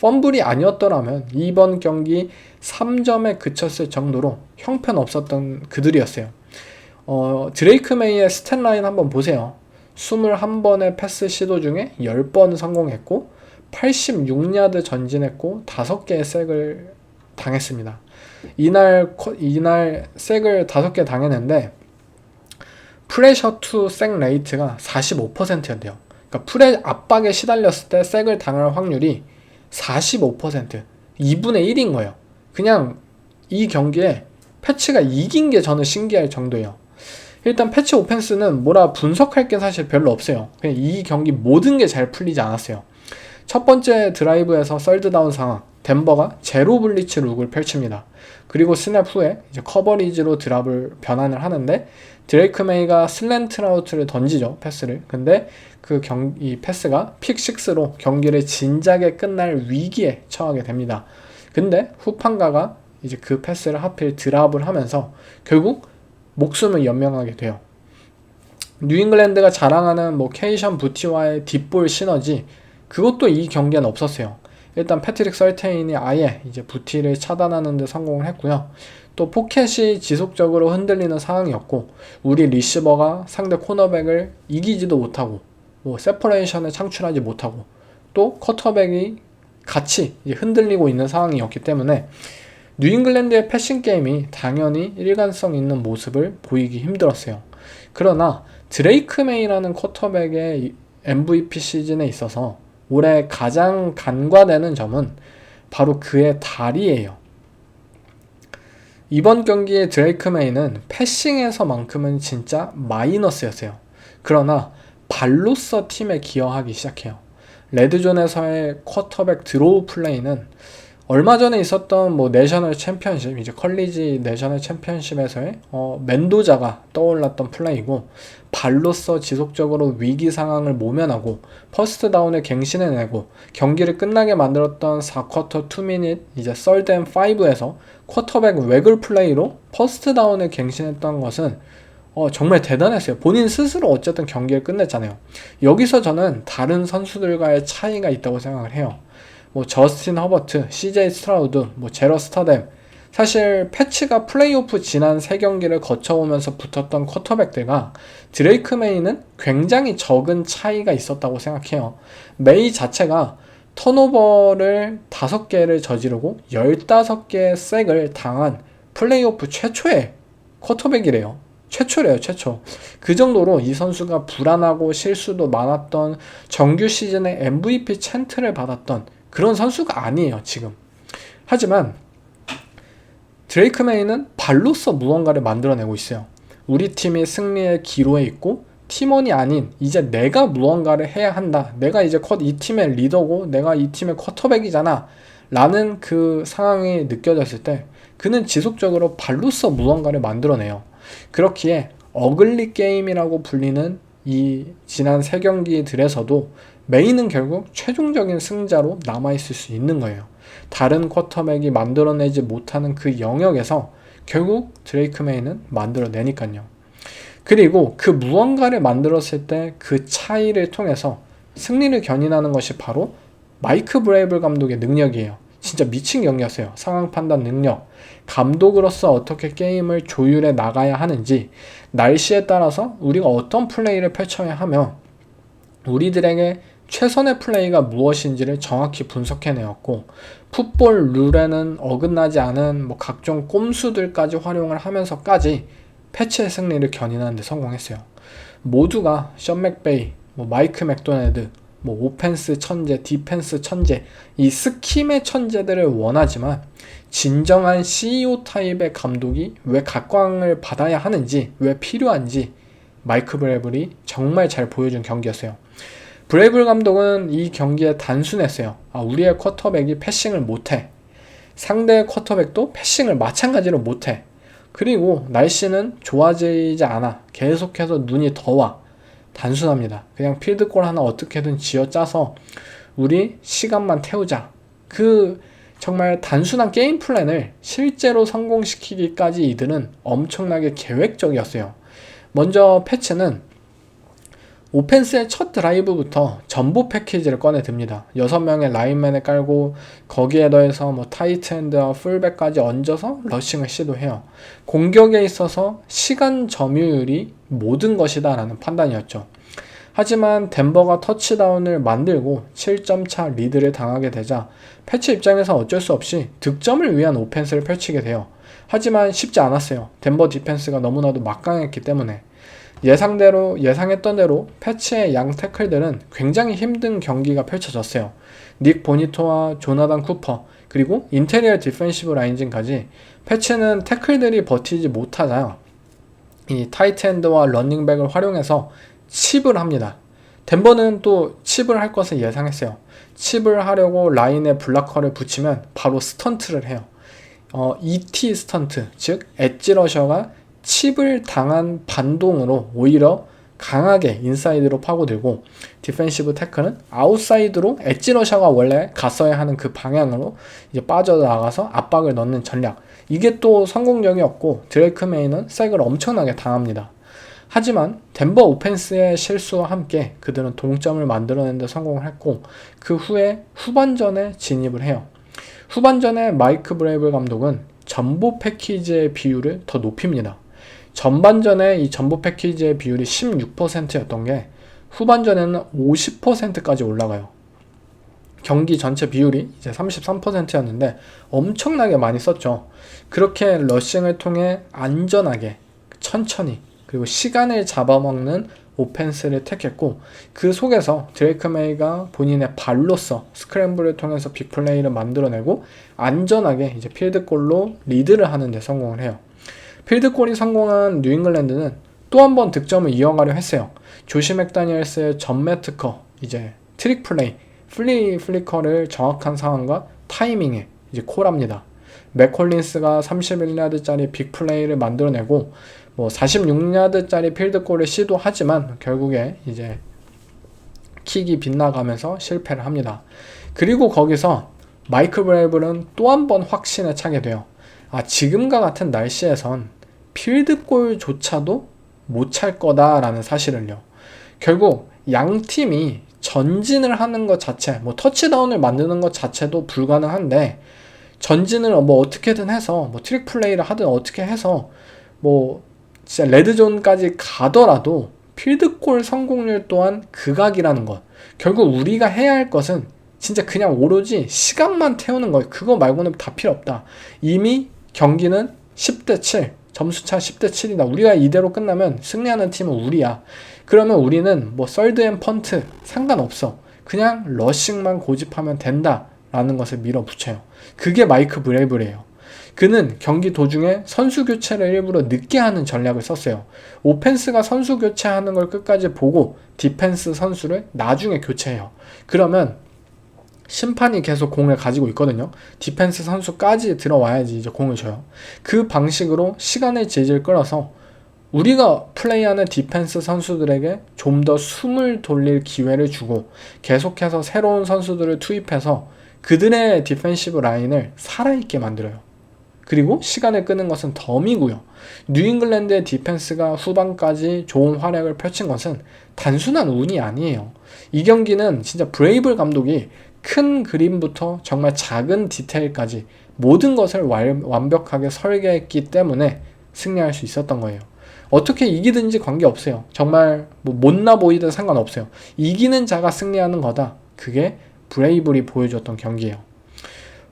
펌블이 아니었더라면 이번 경기 3점에 그쳤을 정도로 형편없었던 그들이었어요. 드레이크 메이의 스탯라인 한번 보세요. 21번의 패스 시도 중에 10번 성공했고 86야드 전진했고 5개의 색을 당했습니다. 이날 색을 5개 당했는데 프레셔 투 색 레이트가 45%였대요. 그러니까 압박에 시달렸을 때 색을 당할 확률이 45%, 2분의 1인 거예요. 그냥 이 경기에 패치가 이긴 게 저는 신기할 정도예요. 일단 패치 오펜스는 분석할 게 사실 별로 없어요. 그냥 이 경기 모든 게 잘 풀리지 않았어요. 첫 번째 드라이브에서 썰드다운 상황, 덴버가 제로 블리츠 룩을 펼칩니다. 그리고 스냅 후에 이제 커버리지로 드랍을 변환을 하는데 드레이크 메이가 슬랜트 라우트를 던지죠, 패스를. 근데 이 패스가 픽6로 경기를 진작에 끝날 위기에 처하게 됩니다. 근데 후판가가 이제 그 패스를 하필 드랍을 하면서 결국 목숨을 연명하게 돼요. 뉴잉글랜드가 자랑하는 케이션 부티와의 딥볼 시너지, 그것도 이 경기엔 없었어요. 일단 패트릭 설테인이 아예 이제 부티를 차단하는 데 성공을 했고요. 또 포켓이 지속적으로 흔들리는 상황이었고, 우리 리시버가 상대 코너백을 이기지도 못하고 세퍼레이션을 창출하지 못하고 또 쿼터백이 같이 이제 흔들리고 있는 상황이었기 때문에 뉴잉글랜드의 패싱 게임이 당연히 일관성 있는 모습을 보이기 힘들었어요. 그러나 드레이크 메이라는 쿼터백의 MVP 시즌에 있어서 올해 가장 간과되는 점은 바로 그의 다리예요. 이번 경기의 드레이크 메이는 패싱에서만큼은 진짜 마이너스였어요. 그러나 발로서 팀에 기여하기 시작해요. 레드존에서의 쿼터백 드로우 플레이는 얼마 전에 있었던 뭐 내셔널 챔피언십, 이제 컬리지 내셔널 챔피언십에서의 멘도자가 떠올랐던 플레이고, 발로써 지속적으로 위기 상황을 모면하고 퍼스트 다운을 갱신해내고 경기를 끝나게 만들었던 4쿼터 2미닛 이제 썰드 앤 5에서 쿼터백 외글 플레이로 퍼스트 다운을 갱신했던 것은 정말 대단했어요. 본인 스스로 어쨌든 경기를 끝냈잖아요. 여기서 저는 다른 선수들과의 차이가 있다고 생각을 해요. 뭐 저스틴 허버트, CJ 스트라우드, 뭐 제러 스타뎀, 사실 패치가 플레이오프 지난 3경기를 거쳐오면서 붙었던 쿼터백들과 드레이크 메이는 굉장히 적은 차이가 있었다고 생각해요. 메이 자체가 턴오버를 5개를 저지르고 15개의 색을 당한 플레이오프 최초의 쿼터백이래요. 최초래요, 최초. 그 정도로 이 선수가 불안하고 실수도 많았던, 정규 시즌에 MVP 챈트를 받았던 그런 선수가 아니에요, 지금. 하지만 드레이크 메이는 발로써 무언가를 만들어내고 있어요. 우리 팀이 승리의 기로에 있고 팀원이 아닌 이제 내가 무언가를 해야 한다. 내가 이제 이 팀의 리더고 내가 이 팀의 쿼터백이잖아 라는 그 상황이 느껴졌을 때 그는 지속적으로 발로써 무언가를 만들어내요. 그렇기에 어글리 게임이라고 불리는 이 지난 3경기들에서도 메이는 결국 최종적인 승자로 남아있을 수 있는 거예요. 다른 쿼터백이 만들어내지 못하는 그 영역에서 결국 드레이크 메이는 만들어내니까요. 그리고 그 무언가를 만들었을 때 그 차이를 통해서 승리를 견인하는 것이 바로 마이크 브레이블 감독의 능력이에요. 진짜 미친 경기였어요. 상황 판단 능력, 감독으로서 어떻게 게임을 조율해 나가야 하는지, 날씨에 따라서 우리가 어떤 플레이를 펼쳐야 하며 우리들에게 최선의 플레이가 무엇인지를 정확히 분석해내었고, 풋볼 룰에는 어긋나지 않은 뭐 각종 꼼수들까지 활용을 하면서까지 패치의 승리를 견인하는 데 성공했어요. 모두가 션 맥베이, 뭐 마이크 맥도날드, 뭐 오펜스 천재, 디펜스 천재, 이 스킴의 천재들을 원하지만 진정한 CEO 타입의 감독이 왜 각광을 받아야 하는지, 왜 필요한지 마이크 브레이블이 정말 잘 보여준 경기였어요. 브레이블 감독은 이 경기에 단순했어요. 우리의 쿼터백이 패싱을 못해. 상대의 쿼터백도 패싱을 마찬가지로 못해. 그리고 날씨는 좋아지지 않아. 계속해서 눈이 더 와. 단순합니다. 그냥 필드골 하나 어떻게든 쥐어짜서 우리 시간만 태우자. 그 정말 단순한 게임 플랜을 실제로 성공시키기까지 이들은 엄청나게 계획적이었어요. 먼저 패치는 오펜스의 첫 드라이브부터 전보 패키지를 꺼내 듭니다. 6명의 라인맨을 깔고 거기에 더해서 뭐 타이트 엔드와 풀백까지 얹어서 러싱을 시도해요. 공격에 있어서 시간 점유율이 모든 것이다 라는 판단이었죠. 하지만 덴버가 터치다운을 만들고 7점 차 리드를 당하게 되자 패치 입장에서 어쩔 수 없이 득점을 위한 오펜스를 펼치게 돼요. 하지만 쉽지 않았어요. 덴버 디펜스가 너무나도 막강했기 때문에. 예상했던 대로 패치의 양 태클들은 굉장히 힘든 경기가 펼쳐졌어요. 닉 보니토와 조나단 쿠퍼, 그리고 인테리어 디펜시브 라인진까지 패치는 태클들이 버티지 못하자 이 타이트 엔드와 러닝백을 활용해서 칩을 합니다. 덴버는 또 칩을 할 것을 예상했어요. 칩을 하려고 라인에 블락커를 붙이면 바로 스턴트를 해요. ET 스턴트, 즉 엣지 러셔가 칩을 당한 반동으로 오히려 강하게 인사이드로 파고들고, 디펜시브 태클은 아웃사이드로 엣지 러셔가 원래 갔어야 하는 그 방향으로 이제 빠져나가서 압박을 넣는 전략. 이게 또 성공적이었고 드레이크 메이는 색을 엄청나게 당합니다. 하지만 덴버 오펜스의 실수와 함께 그들은 동점을 만들어낸 데 성공을 했고, 그 후에 후반전에 진입을 해요. 후반전에 마이크 브레이블 감독은 전보 패키지의 비율을 더 높입니다. 전반전에 이 전보 패키지의 비율이 16%였던 게 후반전에는 50%까지 올라가요. 경기 전체 비율이 이제 33%였는데 엄청나게 많이 썼죠. 그렇게 러싱을 통해 안전하게, 천천히, 그리고 시간을 잡아먹는 오펜스를 택했고, 그 속에서 드레이크 메이가 본인의 발로서 스크램블을 통해서 빅플레이를 만들어내고 안전하게 이제 필드골로 리드를 하는 데 성공을 해요. 필드골이 성공한 뉴잉글랜드는 또 한 번 득점을 이어가려 했어요. 조시 맥다니엘스의 전매특허, 이제 트릭 플레이, 플리커를 정확한 상황과 타이밍에 이제 코랍니다. 맥콜린스가 31야드짜리 빅플레이를 만들어내고 뭐 46야드짜리 필드골을 시도하지만 결국에 이제 킥이 빗나가면서 실패를 합니다. 그리고 거기서 마이클 브레이블은 또 한 번 확신에 차게 돼요. 지금과 같은 날씨에선 필드골조차도 못 찰 거다라는 사실을요. 결국 양 팀이 전진을 하는 것 자체, 뭐 터치다운을 만드는 것 자체도 불가능한데 전진을 뭐 어떻게든 해서 뭐 트릭 플레이를 하든 어떻게 해서 뭐 진짜 레드존까지 가더라도 필드골 성공률 또한 극악이라는 것. 결국 우리가 해야 할 것은 진짜 그냥 오로지 시간만 태우는 거예요. 그거 말고는 다 필요 없다. 이미 경기는 10대7, 점수차 10대7이다. 우리가 이대로 끝나면 승리하는 팀은 우리야. 그러면 우리는 뭐 썰드 앤 펀트 상관없어. 그냥 러싱만 고집하면 된다 라는 것을 밀어붙여요. 그게 마이크 브레이블이에요. 그는 경기 도중에 선수 교체를 일부러 늦게 하는 전략을 썼어요. 오펜스가 선수 교체하는 걸 끝까지 보고 디펜스 선수를 나중에 교체해요. 그러면 심판이 계속 공을 가지고 있거든요. 디펜스 선수까지 들어와야지 이제 공을 줘요. 그 방식으로 시간을 질질 끌어서 우리가 플레이하는 디펜스 선수들에게 좀 더 숨을 돌릴 기회를 주고 계속해서 새로운 선수들을 투입해서 그들의 디펜시브 라인을 살아있게 만들어요. 그리고 시간을 끄는 것은 덤이고요. 뉴잉글랜드의 디펜스가 후반까지 좋은 활약을 펼친 것은 단순한 운이 아니에요. 이 경기는 진짜 브레이블 감독이 큰 그림부터 정말 작은 디테일까지 모든 것을 완벽하게 설계했기 때문에 승리할 수 있었던 거예요. 어떻게 이기든지 관계없어요. 정말 뭐 못나 보이든 상관없어요. 이기는 자가 승리하는 거다. 그게 브레이블이 보여줬던 경기예요.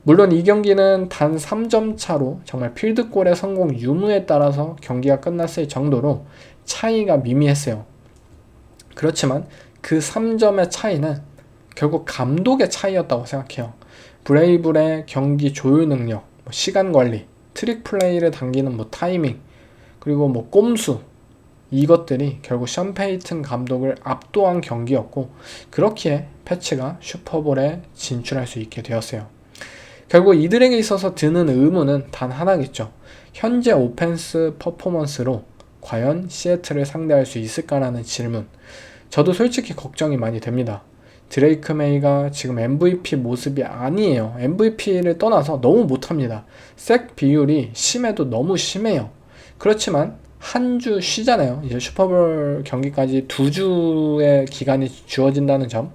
물론 이 경기는 단 3점 차로 정말 필드골의 성공 유무에 따라서 경기가 끝났을 정도로 차이가 미미했어요. 그렇지만 그 3점의 차이는 결국 감독의 차이였다고 생각해요. 브레이블의 경기 조율 능력, 시간 관리, 트릭 플레이를 당기는 타이밍, 그리고 꼼수, 이것들이 결국 션 페이튼 감독을 압도한 경기였고 그렇기에 패치가 슈퍼볼에 진출할 수 있게 되었어요. 결국 이들에게 있어서 드는 의문은 단 하나겠죠. 현재 오펜스 퍼포먼스로 과연 시애틀을 상대할 수 있을까라는 질문. 저도 솔직히 걱정이 많이 됩니다. 드레이크 메이가 지금 MVP 모습이 아니에요. MVP를 떠나서 너무 못합니다. 색 비율이 심해도 너무 심해요. 그렇지만 한 주 쉬잖아요. 이제 슈퍼볼 경기까지 2주의 기간이 주어진다는 점.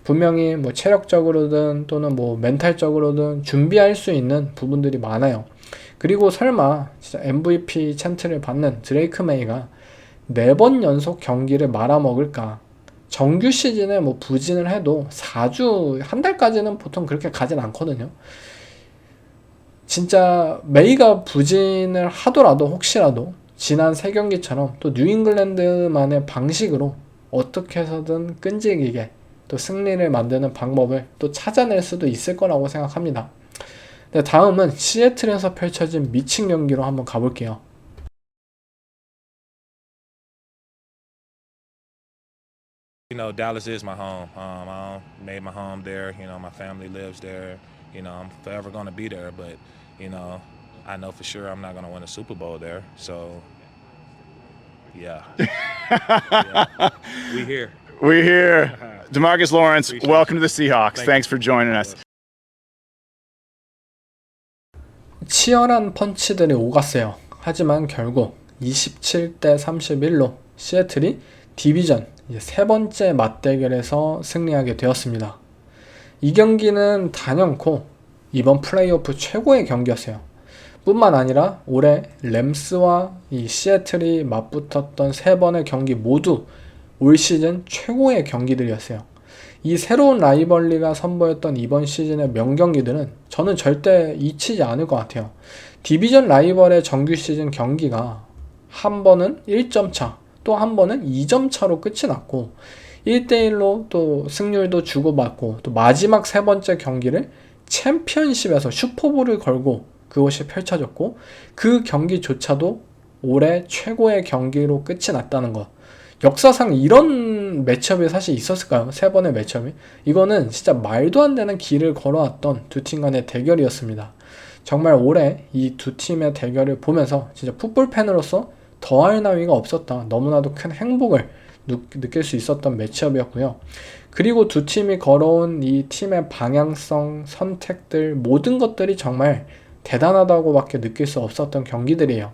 분명히 체력적으로든 또는 멘탈적으로든 준비할 수 있는 부분들이 많아요. 그리고 설마 진짜 MVP 챈트를 받는 드레이크 메이가 4번 연속 경기를 말아먹을까? 정규 시즌에 부진을 해도 4주, 한 달까지는 보통 그렇게 가진 않거든요. 진짜 메이가 부진을 하더라도 혹시라도 지난 3경기처럼 또 뉴잉글랜드만의 방식으로 어떻게 해서든 끈질기게 또 승리를 만드는 방법을 또 찾아낼 수도 있을 거라고 생각합니다. 네, 다음은 시애틀에서 펼쳐진 미친 경기로 한번 가볼게요. You know, Dallas is my home. I made my home there. You know, my family lives there. You know, I'm forever going to be there. But, you know, I know for sure I'm not going to win a Super Bowl there. So, yeah. Yeah. We here. We're here. DeMarcus Lawrence, Appreciate welcome to the Seahawks. Thank Thanks for joining us. 치열한 펀치들이 오갔어요. 하지만 결국 27대 31로 시애틀이 디비전 이제 3번째 맞대결에서 승리하게 되었습니다. 이 경기는 단연코 이번 플레이오프 최고의 경기였어요. 뿐만 아니라 올해 램스와 이 시애틀이 맞붙었던 3번의 경기 모두 올 시즌 최고의 경기들이었어요. 이 새로운 라이벌리가 선보였던 이번 시즌의 명경기들은 저는 절대 잊히지 않을 것 같아요. 디비전 라이벌의 정규 시즌 경기가 한 번은 1점 차, 또 한 번은 2점 차로 끝이 났고 1대1로 또 승률도 주고받고 또 마지막 3번째 경기를 챔피언십에서 슈퍼볼을 걸고 그것이 펼쳐졌고 그 경기조차도 올해 최고의 경기로 끝이 났다는 것. 역사상 이런 매치업이 사실 있었을까요? 3번의 매치업이? 이거는 진짜 말도 안 되는 길을 걸어왔던 두 팀 간의 대결이었습니다. 정말 올해 이 두 팀의 대결을 보면서 진짜 풋볼 팬으로서 더할 나위가 없었다. 너무나도 큰 행복을 느낄 수 있었던 매치업이었고요. 그리고 두 팀이 걸어온 이 팀의 방향성, 선택들, 모든 것들이 정말 대단하다고밖에 느낄 수 없었던 경기들이에요.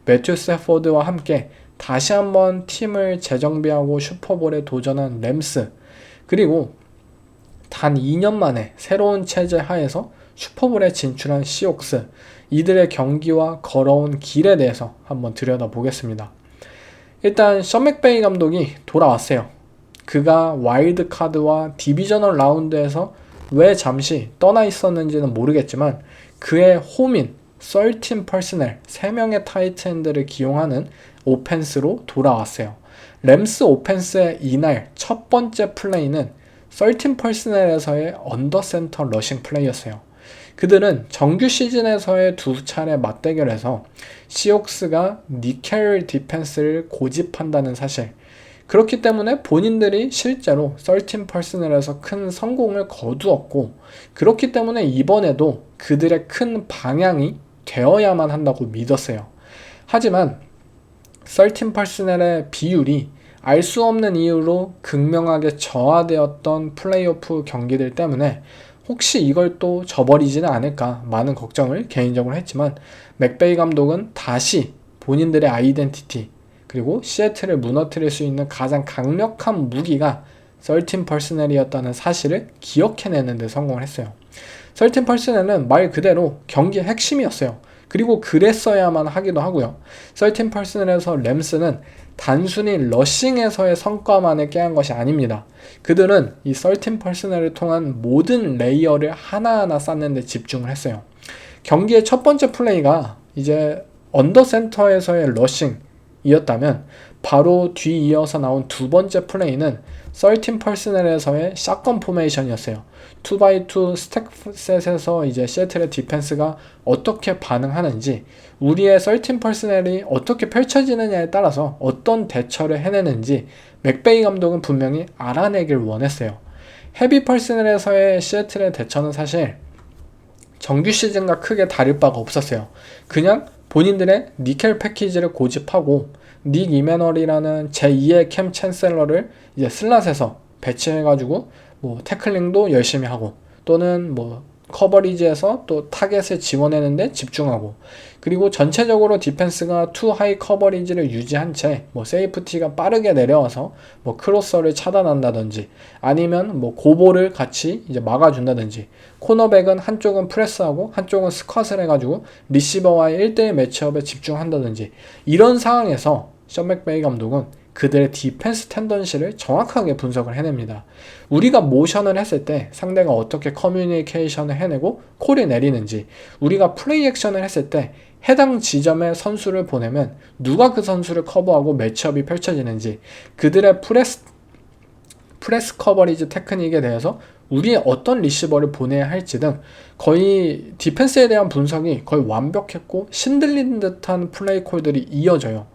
매튜 스태포드와 함께 다시 한번 팀을 재정비하고 슈퍼볼에 도전한 램스, 그리고 단 2년 만에 새로운 체제 하에서 슈퍼볼에 진출한 시옥스, 이들의 경기와 걸어온 길에 대해서 한번 들여다보겠습니다. 일단 션 맥베이 감독이 돌아왔어요. 그가 와일드카드와 디비저널 라운드에서 왜 잠시 떠나 있었는지는 모르겠지만 그의 홈인 13 퍼스널 3명의 타이트엔드를 기용하는 오펜스로 돌아왔어요. 램스 오펜스의 이날 첫 번째 플레이는 13 퍼스널에서의 언더센터 러싱 플레이였어요. 그들은 정규 시즌에서의 두 차례 맞대결에서 시옥스가 니켈 디펜스를 고집한다는 사실, 그렇기 때문에 본인들이 실제로 13 퍼스널에서 큰 성공을 거두었고, 그렇기 때문에 이번에도 그들의 큰 방향이 되어야만 한다고 믿었어요. 하지만 13 퍼스널의 비율이 알 수 없는 이유로 극명하게 저하되었던 플레이오프 경기들 때문에 혹시 이걸 또 저버리지는 않을까 많은 걱정을 개인적으로 했지만, 맥베이 감독은 다시 본인들의 아이덴티티, 그리고 시애틀을 무너뜨릴 수 있는 가장 강력한 무기가 13 퍼스널이었다는 사실을 기억해내는 데 성공을 했어요. 13 퍼스널은 말 그대로 경기의 핵심이었어요. 그리고 그랬어야만 하기도 하고요. 13 퍼스널에서 램스는 단순히 러싱에서의 성과만을 깨한 것이 아닙니다. 그들은 이 13 퍼스널을 통한 모든 레이어를 하나하나 쌓는 데 집중을 했어요. 경기의 첫 번째 플레이가 이제 언더센터에서의 러싱이었다면 바로 뒤이어서 나온 두 번째 플레이는 13 퍼스널에서의 샷건 포메이션이었어요. 2x2 스택셋에서 이제 시애틀의 디펜스가 어떻게 반응하는지, 우리의 13 퍼스널이 어떻게 펼쳐지느냐에 따라서 어떤 대처를 해내는지 맥베이 감독은 분명히 알아내길 원했어요. 헤비 퍼스널에서의 시애틀의 대처는 사실 정규 시즌과 크게 다를 바가 없었어요. 그냥 본인들의 니켈 패키지를 고집하고 닉 이메널이라는 제2의 캠 챈셀러를 이제 슬롯에서 배치해가지고 뭐 태클링도 열심히 하고, 또는 뭐 커버리지에서 또 타겟을 지원하는데 집중하고, 그리고 전체적으로 디펜스가 투 하이 커버리지를 유지한 채 뭐 세이프티가 빠르게 내려와서 뭐 크로서를 차단한다든지, 아니면 뭐 고볼을 같이 이제 막아준다든지, 코너백은 한쪽은 프레스하고 한쪽은 스쿼트를 해가지고 리시버와의 1대1 매치업에 집중한다든지, 이런 상황에서 션 맥베이 감독은 그들의 디펜스 텐던시를 정확하게 분석을 해냅니다. 우리가 모션을 했을 때 상대가 어떻게 커뮤니케이션을 해내고 콜을 내리는지, 우리가 플레이 액션을 했을 때 해당 지점에 선수를 보내면 누가 그 선수를 커버하고 매치업이 펼쳐지는지, 그들의 프레스 커버리지 테크닉에 대해서 우리의 어떤 리시버를 보내야 할지 등 거의 디펜스에 대한 분석이 거의 완벽했고 신들린 듯한 플레이 콜들이 이어져요.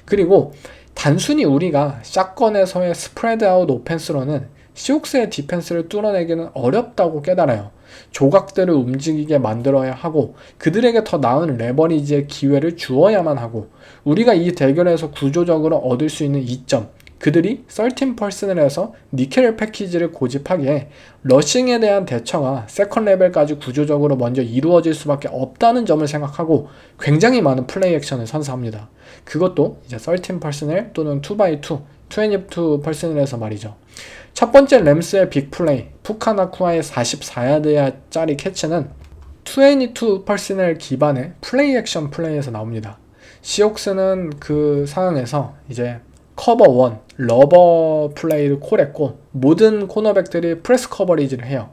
그리고 단순히 우리가 샷건에서의 스프레드 아웃 오펜스로는 시옥스의 디펜스를 뚫어내기는 어렵다고 깨달아요. 조각들을 움직이게 만들어야 하고, 그들에게 더 나은 레버리지의 기회를 주어야만 하고, 우리가 이 대결에서 구조적으로 얻을 수 있는 이점, 그들이 13 퍼스널에서 니켈 패키지를 고집하기에 러싱에 대한 대처가 세컨 레벨까지 구조적으로 먼저 이루어질 수밖에 없다는 점을 생각하고 굉장히 많은 플레이 액션을 선사합니다. 그것도 이제 13 퍼스널 또는 2x2, 22 퍼스널에서 말이죠. 첫 번째 램스의 빅플레이, 푸카나쿠아의 44야드짜리 캐치는 22 퍼스널 기반의 플레이 액션 플레이에서 나옵니다. 시옥스는 그 상황에서 이제 커버 1, 러버 플레이를 콜했고, 모든 코너백들이 프레스 커버리지를 해요.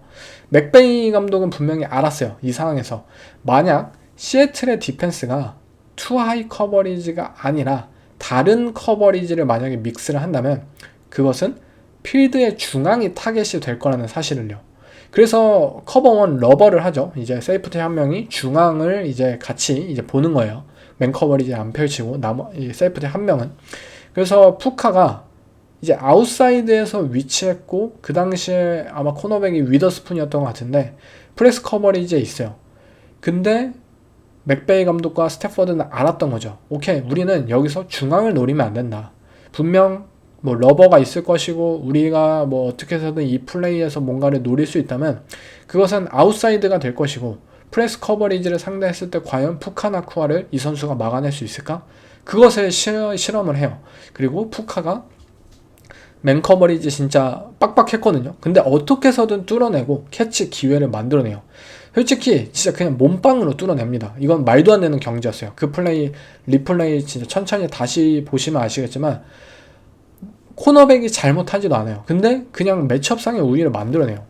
맥베이 감독은 분명히 알았어요. 이 상황에서 만약 시애틀의 디펜스가 투 하이 커버리지가 아니라 다른 커버리지를 만약에 믹스를 한다면 그것은 필드의 중앙이 타겟이 될 거라는 사실을요. 그래서 커버 1 러버를 하죠. 이제 세이프티 한 명이 중앙을 이제 같이 이제 보는 거예요. 맨 커버리지 안 펼치고 이 세이프티 한 명은. 그래서 푸카가 이제 아웃사이드에서 위치했고 그 당시에 아마 코너백이 위더스푼이었던 것 같은데 프레스 커버리지에 있어요. 근데 맥베이 감독과 스태포드는 알았던 거죠. 오케이, 우리는 여기서 중앙을 노리면 안 된다. 분명 뭐 러버가 있을 것이고 우리가 뭐 어떻게 해서든 이 플레이에서 뭔가를 노릴 수 있다면 그것은 아웃사이드가 될 것이고 프레스 커버리지를 상대했을 때 과연 푸카나쿠아를 이 선수가 막아낼 수 있을까? 그것을 실험을 해요. 그리고 푸카가 맨 커버리지 진짜 빡빡했거든요. 근데 어떻게 해서든 뚫어내고 캐치 기회를 만들어내요. 솔직히 진짜 그냥 몸빵으로 뚫어냅니다. 이건 말도 안 되는 경기였어요. 그 플레이 리플레이 진짜 천천히 다시 보시면 아시겠지만 코너백이 잘못하지도 않아요. 근데 그냥 매치업상의 우위를 만들어내요.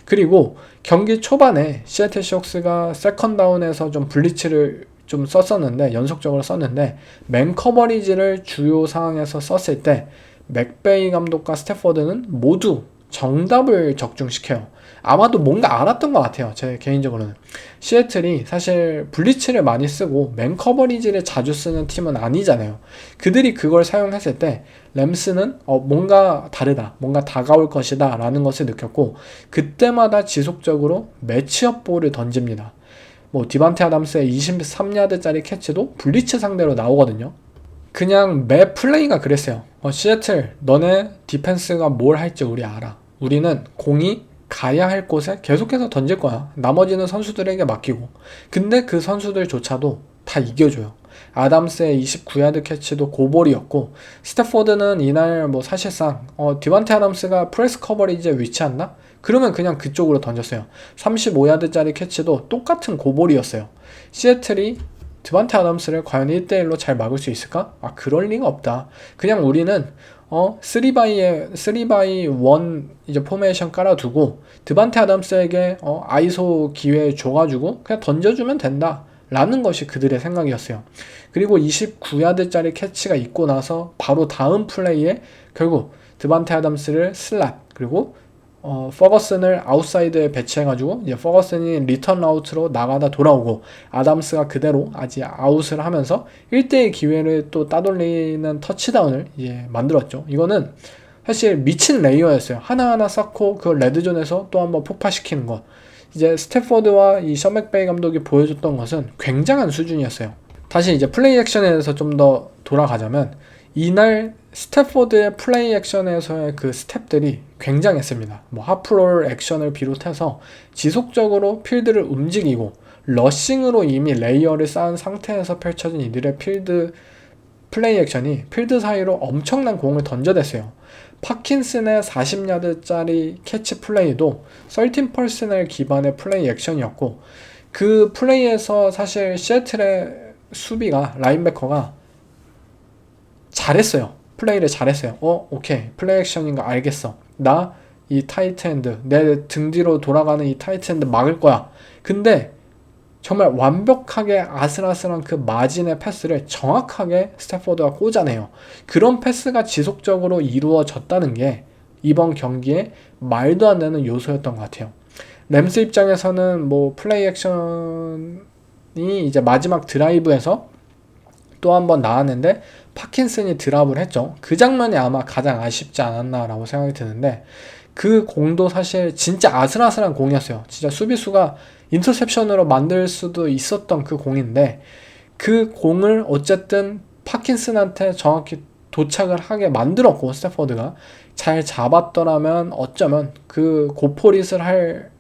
그리고 경기 초반에 시애틀 시옥스가 세컨 다운에서 좀 블리츠를 좀 썼었는데 연속적으로 썼는데 맨 커버리지를 주요 상황에서 썼을 때 맥베이 감독과 스태포드는 모두 정답을 적중시켜요. 아마도 뭔가 알았던 것 같아요. 제 개인적으로는. 시애틀이 사실 블리츠를 많이 쓰고 맨 커버리지를 자주 쓰는 팀은 아니잖아요. 그들이 그걸 사용했을 때 램스는 뭔가 다르다, 뭔가 다가올 것이다 라는 것을 느꼈고 그때마다 지속적으로 매치업 볼을 던집니다. 뭐 디반테 아담스의 23야드짜리 캐치도 블리츠 상대로 나오거든요. 그냥 매 플레이가 그랬어요. 시애틀 너네 디펜스가 뭘 할지 우리 알아. 우리는 공이 가야 할 곳에 계속해서 던질 거야. 나머지는 선수들에게 맡기고. 근데 그 선수들조차도 다 이겨줘요. 아담스의 29야드 캐치도 고볼이었고 스태포드는 이날 뭐 사실상 디반테 아담스가 프레스 커버리지에 위치한다? 그러면 그냥 그쪽으로 던졌어요. 35야드짜리 캐치도 똑같은 고볼이었어요. 시애틀이 디반테 아담스를 과연 1대1로 잘 막을 수 있을까? 그럴 리가 없다. 그냥 우리는 3x1 이제 포메이션 깔아두고 디반테 아담스에게 아이소 기회 줘가지고 그냥 던져주면 된다 라는 것이 그들의 생각이었어요. 그리고 29야드짜리 캐치가 있고 나서 바로 다음 플레이에 결국 디반테 아담스를 슬랍 그리고 퍼거슨을 아웃사이드에 배치해가지고 이제 퍼거슨이 리턴 라우트로 나가다 돌아오고 아담스가 그대로 아직 아웃을 하면서 1대1 기회를 또 따돌리는 터치다운을 이제 만들었죠. 이거는 사실 미친 레이어였어요. 하나하나 쌓고 그 레드존에서 또 한번 폭파시키는 것. 이제 스태포드와 이 션 맥베이 감독이 보여줬던 것은 굉장한 수준이었어요. 다시 이제 플레이 액션에 대해서 좀 더 돌아가자면 이날 스태포드의 플레이 액션에서의 그 스텝들이 굉장했습니다. 뭐 하프롤 액션을 비롯해서 지속적으로 필드를 움직이고 러싱으로 이미 레이어를 쌓은 상태에서 펼쳐진 이들의 필드 플레이 액션이 필드 사이로 엄청난 공을 던져댔어요. 파킨슨의 40야드짜리 캐치 플레이도 13퍼스널 기반의 플레이 액션이었고 그 플레이에서 사실 시애틀의 수비가 라인베커가 잘했어요. 플레이를 잘했어요. 오케이. 플레이 액션인 거 알겠어. 나 이 타이트핸드, 내 등 뒤로 돌아가는 이 타이트핸드 막을 거야. 근데 정말 완벽하게 아슬아슬한 그 마진의 패스를 정확하게 스태포드가 꽂아내요. 그런 패스가 지속적으로 이루어졌다는 게 이번 경기에 말도 안 되는 요소였던 것 같아요. 램스 입장에서는 뭐 플레이 액션이 이제 마지막 드라이브에서 또 한 번 나왔는데 파킨슨이 드랍을 했죠. 그 장면이 아마 가장 아쉽지 않았나라고 생각이 드는데 그 공도 사실 진짜 아슬아슬한 공이었어요. 진짜 수비수가 인터셉션으로 만들 수도 있었던 그 공인데 그 공을 어쨌든 파킨슨한테 정확히 도착을 하게 만들었고 스태포드가 잘 잡았더라면 어쩌면 그 고포릿을 할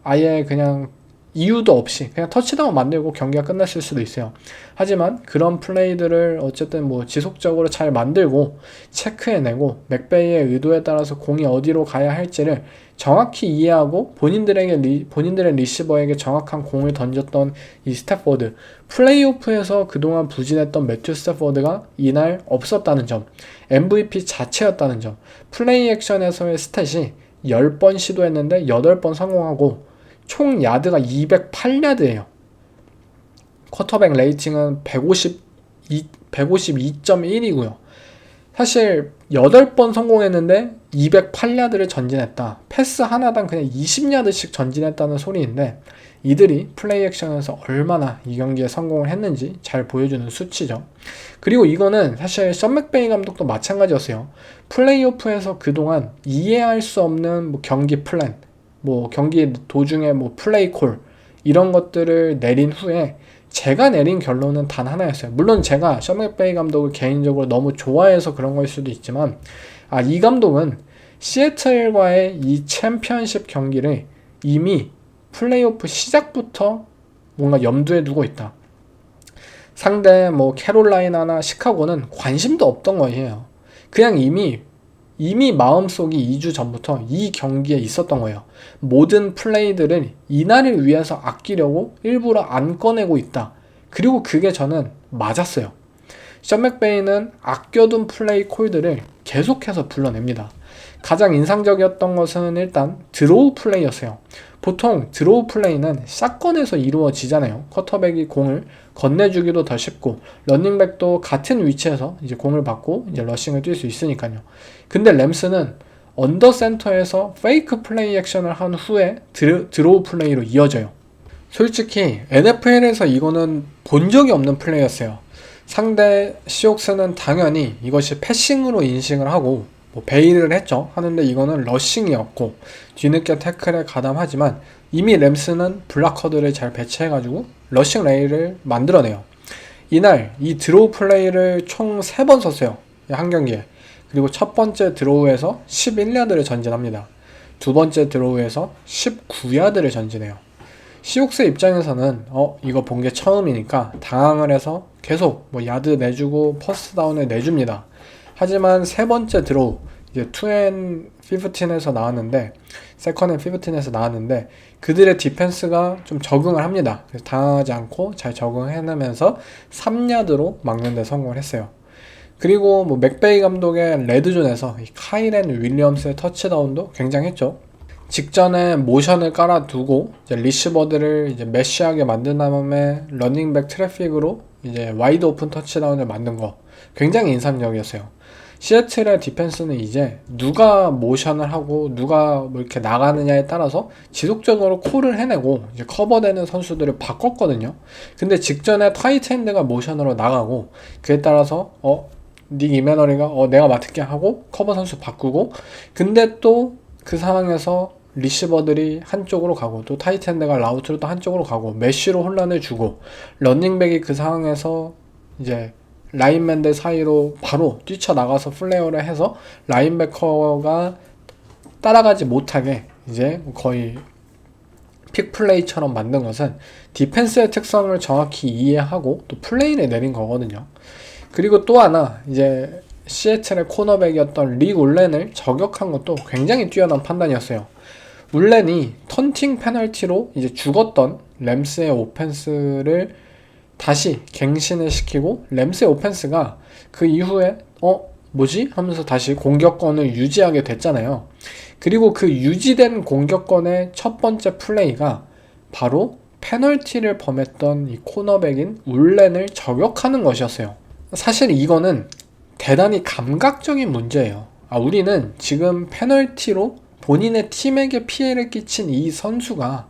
아예 그냥 이유도 없이 그냥 터치다운 만들고 경기가 끝났을 수도 있어요. 하지만 그런 플레이들을 어쨌든 뭐 지속적으로 잘 만들고 체크해내고 맥베이의 의도에 따라서 공이 어디로 가야 할지를 정확히 이해하고 본인들의 리시버에게 정확한 공을 던졌던 이 스태포드, 플레이오프에서 그동안 부진했던 매튜 스태포드가 이날 없었다는 점, MVP 자체였다는 점, 플레이 액션에서의 스탯이 10번 시도했는데 8번 성공하고 총 야드가 208야드예요. 쿼터백 레이팅은 152.1이고요. 사실 8번 성공했는데 208야드를 전진했다. 패스 하나당 그냥 20야드씩 전진했다는 소리인데 이들이 플레이 액션에서 얼마나 이 경기에 성공을 했는지 잘 보여주는 수치죠. 그리고 이거는 사실 션 맥베이 감독도 마찬가지였어요. 플레이오프에서 그동안 이해할 수 없는 뭐 경기 플랜, 뭐 경기 도중에 뭐 플레이 콜 이런 것들을 내린 후에 제가 내린 결론은 단 하나였어요. 물론 제가 션 맥베이 감독을 개인적으로 너무 좋아해서 그런 걸 수도 있지만 이 감독은 시애틀과의 이 챔피언십 경기를 이미 플레이오프 시작부터 뭔가 염두에 두고 있다. 상대 뭐 캐롤라이나나 시카고는 관심도 없던 거예요. 그냥 이미 마음속이 2주 전부터 이 경기에 있었던 거예요. 모든 플레이들을 이날을 위해서 아끼려고 일부러 안 꺼내고 있다. 그리고 그게 저는 맞았어요. 션 맥베이는 아껴둔 플레이 콜들을 계속해서 불러냅니다. 가장 인상적이었던 것은 일단 드로우 플레이였어요. 보통 드로우 플레이는 샷건에서 이루어지잖아요. 쿼터백이 공을 건네주기도 더 쉽고 러닝백도 같은 위치에서 이제 공을 받고 이제 러싱을 뛸 수 있으니까요. 근데 램스는 언더 센터에서 페이크 플레이 액션을 한 후에 드로우 플레이로 이어져요. 솔직히 NFL에서 이거는 본 적이 없는 플레이였어요. 상대 시옥스는 당연히 이것이 패싱으로 인식을 하고 뭐 베일을 했죠. 하는데 이거는 러싱이었고 뒤늦게 태클에 가담하지만 이미 램스는 블락커들을 잘 배치해가지고 러싱 레이를 만들어내요. 이날 이 드로우 플레이를 총 3번 썼어요. 한 경기에. 그리고 첫 번째 드로우에서 11야드를 전진합니다. 두 번째 드로우에서 19야드를 전진해요. 시옥스 입장에서는 이거 본 게 처음이니까 당황을 해서 계속 뭐 야드 내주고 퍼스트 다운을 내줍니다. 하지만 세 번째 드로우 이제 2&15에서 나왔는데 세컨&15에서 나왔는데 그들의 디펜스가 좀 적응을 합니다. 그래서 당황하지 않고 잘 적응해내면서 3야드로 막는 데 성공을 했어요. 그리고 뭐 맥베이 감독의 레드존에서 이 카이렌 윌리엄스의 터치다운도 굉장했죠. 직전에 모션을 깔아두고 이제 리시버들을 이제 메쉬하게 만든 다음에 러닝백 트래픽으로 이제 와이드 오픈 터치다운을 만든 거 굉장히 인상적이었어요. 시애틀의 디펜스는 이제 누가 모션을 하고 누가 뭐 이렇게 나가느냐에 따라서 지속적으로 콜을 해내고 이제 커버되는 선수들을 바꿨거든요. 근데 직전에 타이트 핸드가 모션으로 나가고 그에 따라서 닉 이메너리가 내가 맡을게 하고 커버 선수 바꾸고 근데 또 그 상황에서 리시버들이 한쪽으로 가고 또 타이트 핸드가 라우트로 또 한쪽으로 가고 메쉬로 혼란을 주고 러닝백이 그 상황에서 이제 라인맨들 사이로 바로 뛰쳐나가서 플레어를 해서 라인베커가 따라가지 못하게 이제 거의 픽플레이처럼 만든 것은 디펜스의 특성을 정확히 이해하고 또 플레이를 내린 거거든요. 그리고 또 하나 이제 시애틀의 코너백이었던 릭 울렌을 저격한 것도 굉장히 뛰어난 판단이었어요. 울렌이 턴팅 페널티로 이제 죽었던 램스의 오펜스를 다시 갱신을 시키고 램스의 오펜스가 그 이후에 뭐지? 하면서 다시 공격권을 유지하게 됐잖아요. 그리고 그 유지된 공격권의 첫 번째 플레이가 바로 페널티를 범했던 이 코너백인 울렌을 저격하는 것이었어요. 사실 이거는 대단히 감각적인 문제예요. 우리는 지금 페널티로 본인의 팀에게 피해를 끼친 이 선수가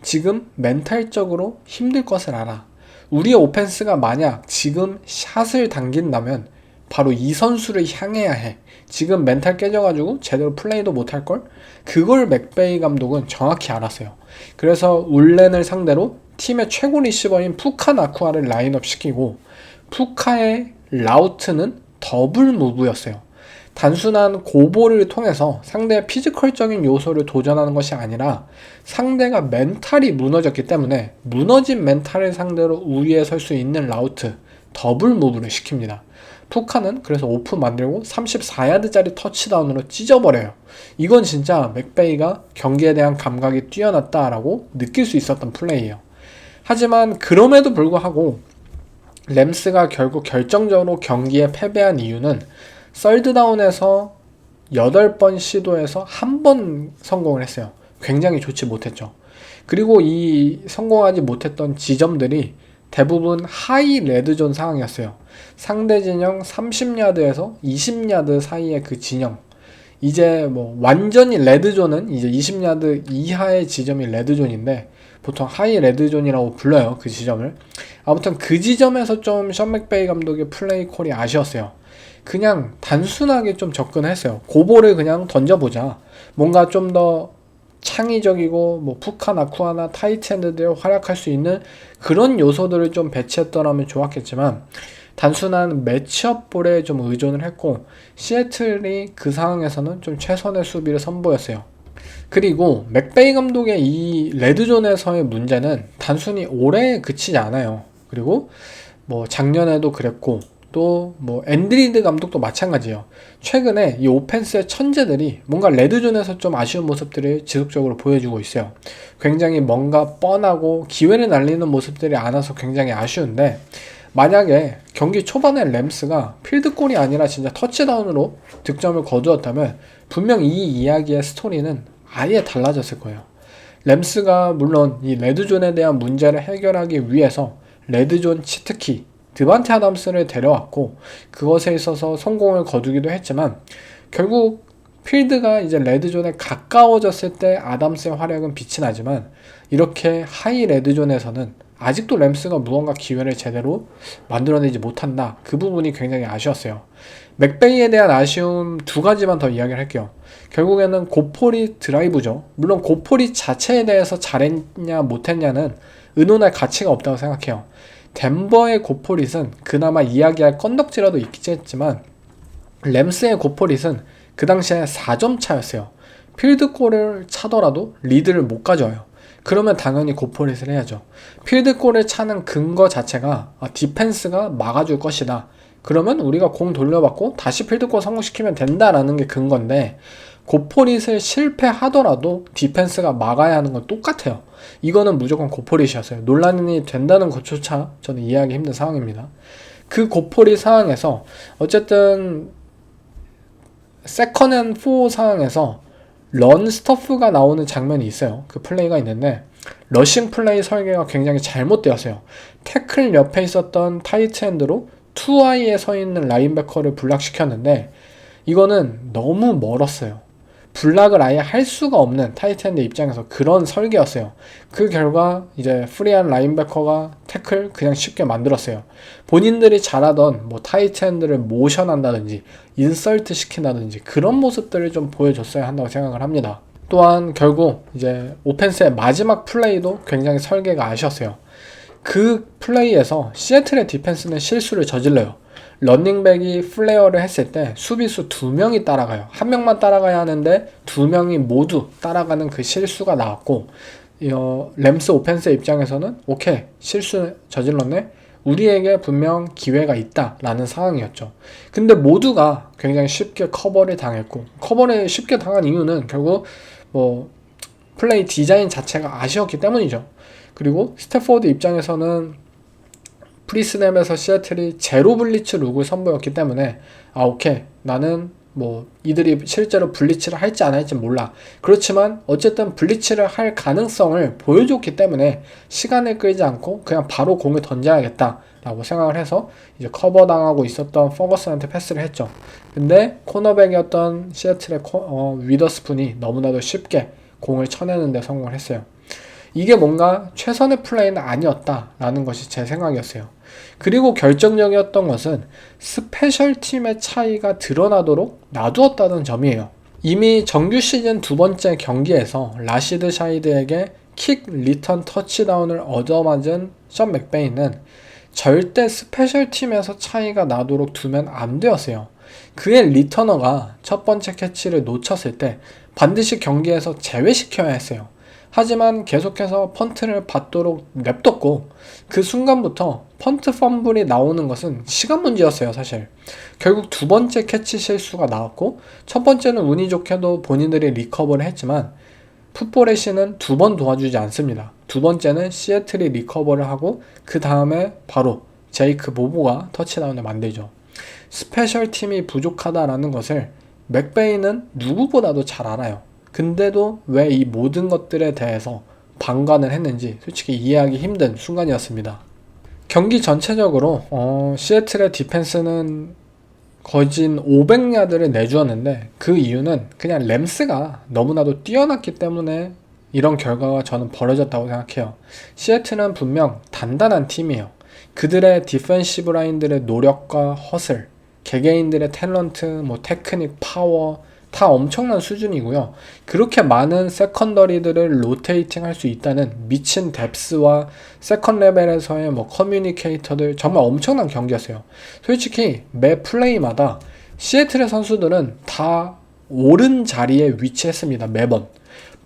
지금 멘탈적으로 힘들 것을 알아. 우리의 오펜스가 만약 지금 샷을 당긴다면 바로 이 선수를 향해야 해. 지금 멘탈 깨져가지고 제대로 플레이도 못할걸? 그걸 맥베이 감독은 정확히 알았어요. 그래서 울렌을 상대로 팀의 최고 리시버인 푸카 나쿠아를 라인업 시키고 푸카의 라우트는 더블 무브였어요. 단순한 고볼을 통해서 상대의 피지컬적인 요소를 도전하는 것이 아니라 상대가 멘탈이 무너졌기 때문에 무너진 멘탈을 상대로 우위에 설 수 있는 라우트 더블 무브를 시킵니다. 푸카는 그래서 오픈 만들고 34야드짜리 터치다운으로 찢어버려요. 이건 진짜 맥베이가 경기에 대한 감각이 뛰어났다라고 느낄 수 있었던 플레이예요. 하지만 그럼에도 불구하고 램스가 결국 결정적으로 경기에 패배한 이유는 썰드다운에서 8번 시도해서 1번 성공을 했어요. 굉장히 좋지 못했죠. 그리고 이 성공하지 못했던 지점들이 대부분 하이 레드존 상황이었어요. 상대 진영 30야드에서 20야드 사이의 그 진영. 이제 뭐 완전히 레드존은 이제 20야드 이하의 지점이 레드존인데 보통 하이 레드존이라고 불러요. 그 지점을. 아무튼 그 지점에서 좀 션 맥베이 감독의 플레이 콜이 아쉬웠어요. 그냥 단순하게 좀 접근했어요. 고볼을 그냥 던져보자. 뭔가 좀 더 창의적이고 뭐 푸카나 쿠아나 타이트엔드들 활약할 수 있는 그런 요소들을 좀 배치했더라면 좋았겠지만 단순한 매치업 볼에 좀 의존을 했고 시애틀이 그 상황에서는 좀 최선의 수비를 선보였어요. 그리고 맥베이 감독의 이 레드존에서의 문제는 단순히 올해에 그치지 않아요. 그리고 뭐 작년에도 그랬고 또 뭐 앤드리드 감독도 마찬가지예요. 최근에 이 오펜스의 천재들이 뭔가 레드존에서 좀 아쉬운 모습들을 지속적으로 보여주고 있어요. 굉장히 뭔가 뻔하고 기회를 날리는 모습들이 안 와서 굉장히 아쉬운데 만약에 경기 초반에 램스가 필드골이 아니라 진짜 터치다운으로 득점을 거두었다면 분명 이 이야기의 스토리는 아예 달라졌을 거예요. 램스가 물론 이 레드존에 대한 문제를 해결하기 위해서 레드존 치트키 드반테 아담스를 데려왔고 그것에 있어서 성공을 거두기도 했지만 결국 필드가 이제 레드존에 가까워졌을 때 아담스의 활약은 빛이 나지만 이렇게 하이 레드존에서는 아직도 램스가 무언가 기회를 제대로 만들어내지 못한다. 그 부분이 굉장히 아쉬웠어요. 맥베이에 대한 아쉬움 두 가지만 더 이야기를 할게요. 결국에는 고포리 드라이브죠. 물론 고포리 자체에 대해서 잘했냐 못했냐는 의논할 가치가 없다고 생각해요. 덴버의 고포릿은 그나마 이야기할 건덕지라도 있겠지만 램스의 고포릿은 그 당시에 4점 차였어요. 필드골을 차더라도 리드를 못 가져와요. 그러면 당연히 고포릿을 해야죠. 필드골을 차는 근거 자체가 디펜스가 막아줄 것이다. 그러면 우리가 공 돌려받고 다시 필드골 성공시키면 된다라는 게 근거인데 고포릿을 실패하더라도 디펜스가 막아야 하는 건 똑같아요. 이거는 무조건 고포릿이었어요. 논란이 된다는 것조차 저는 이해하기 힘든 상황입니다. 그 고포릿 상황에서 어쨌든 세컨 앤 4 상황에서 런 스터프가 나오는 장면이 있어요. 그 플레이가 있는데 러싱 플레이 설계가 굉장히 잘못되었어요. 태클 옆에 있었던 타이트 엔드로 2I에 서 있는 라인베커를 블락시켰는데 이거는 너무 멀었어요. 블락을 아예 할 수가 없는 타이트엔드 입장에서 그런 설계였어요. 그 결과 이제 프리한 라인베커가 태클 그냥 쉽게 만들었어요. 본인들이 잘하던 뭐 타이트엔드를 모션한다든지 인설트 시킨다든지 그런 모습들을 좀 보여줬어야 한다고 생각을 합니다. 또한 결국 이제 오펜스의 마지막 플레이도 굉장히 설계가 아쉬웠어요. 그 플레이에서 시애틀의 디펜스는 실수를 저질러요. 러닝백이 플레어를 했을 때 수비수 2명이 따라가요. 1명만 따라가야 하는데 2명이 모두 따라가는 그 실수가 나왔고 램스 오펜스 입장에서는 오케이 실수 저질렀네 우리에게 분명 기회가 있다 라는 상황이었죠. 근데 모두가 굉장히 쉽게 커버를 당했고 커버를 쉽게 당한 이유는 결국 뭐 플레이 디자인 자체가 아쉬웠기 때문이죠. 그리고 스태포드 입장에서는 프리스냅에서 시애틀이 제로 블리츠 룩을 선보였기 때문에 오케이 나는 뭐 이들이 실제로 블리츠를 할지 안 할지 몰라. 그렇지만 어쨌든 블리츠를 할 가능성을 보여줬기 때문에 시간을 끌지 않고 그냥 바로 공을 던져야겠다 라고 생각을 해서 이제 커버당하고 있었던 퍼거슨한테 패스를 했죠. 근데 코너백이었던 시애틀의 위더스푼이 너무나도 쉽게 공을 쳐내는 데 성공을 했어요. 이게 뭔가 최선의 플레이는 아니었다라는 것이 제 생각이었어요. 그리고 결정적이었던 것은 스페셜팀의 차이가 드러나도록 놔두었다는 점이에요. 이미 정규 시즌 두 번째 경기에서 라시드 샤이드에게 킥 리턴 터치다운을 얻어맞은 션 맥베이는 절대 스페셜팀에서 차이가 나도록 두면 안 되었어요. 그의 리터너가 첫 번째 캐치를 놓쳤을 때 반드시 경기에서 제외시켜야 했어요. 하지만 계속해서 펀트를 받도록 냅뒀고 그 순간부터 펀트 펌블이 나오는 것은 시간 문제였어요. 사실 결국 두 번째 캐치 실수가 나왔고 첫 번째는 운이 좋게도 본인들이 리커버를 했지만 풋볼의 신은 두 번 도와주지 않습니다. 두 번째는 시애틀이 리커버를 하고 그 다음에 바로 제이크 보보가 터치다운을 만들죠. 스페셜 팀이 부족하다라는 것을 맥베이는 누구보다도 잘 알아요. 근데도 왜 이 모든 것들에 대해서 방관을 했는지 솔직히 이해하기 힘든 순간이었습니다. 경기 전체적으로 시애틀의 디펜스는 거진 500야드를 내주었는데 그 이유는 그냥 램스가 너무나도 뛰어났기 때문에 이런 결과가 저는 벌어졌다고 생각해요. 시애틀은 분명 단단한 팀이에요. 그들의 디펜시브 라인들의 노력과 허슬, 개개인들의 탤런트, 테크닉, 파워 다 엄청난 수준이고요. 그렇게 많은 세컨더리들을 로테이팅 할 수 있다는 미친 뎁스와 세컨 레벨에서의 커뮤니케이터들 정말 엄청난 경기였어요. 솔직히 매 플레이마다 시애틀의 선수들은 다 옳은 자리에 위치했습니다. 매번.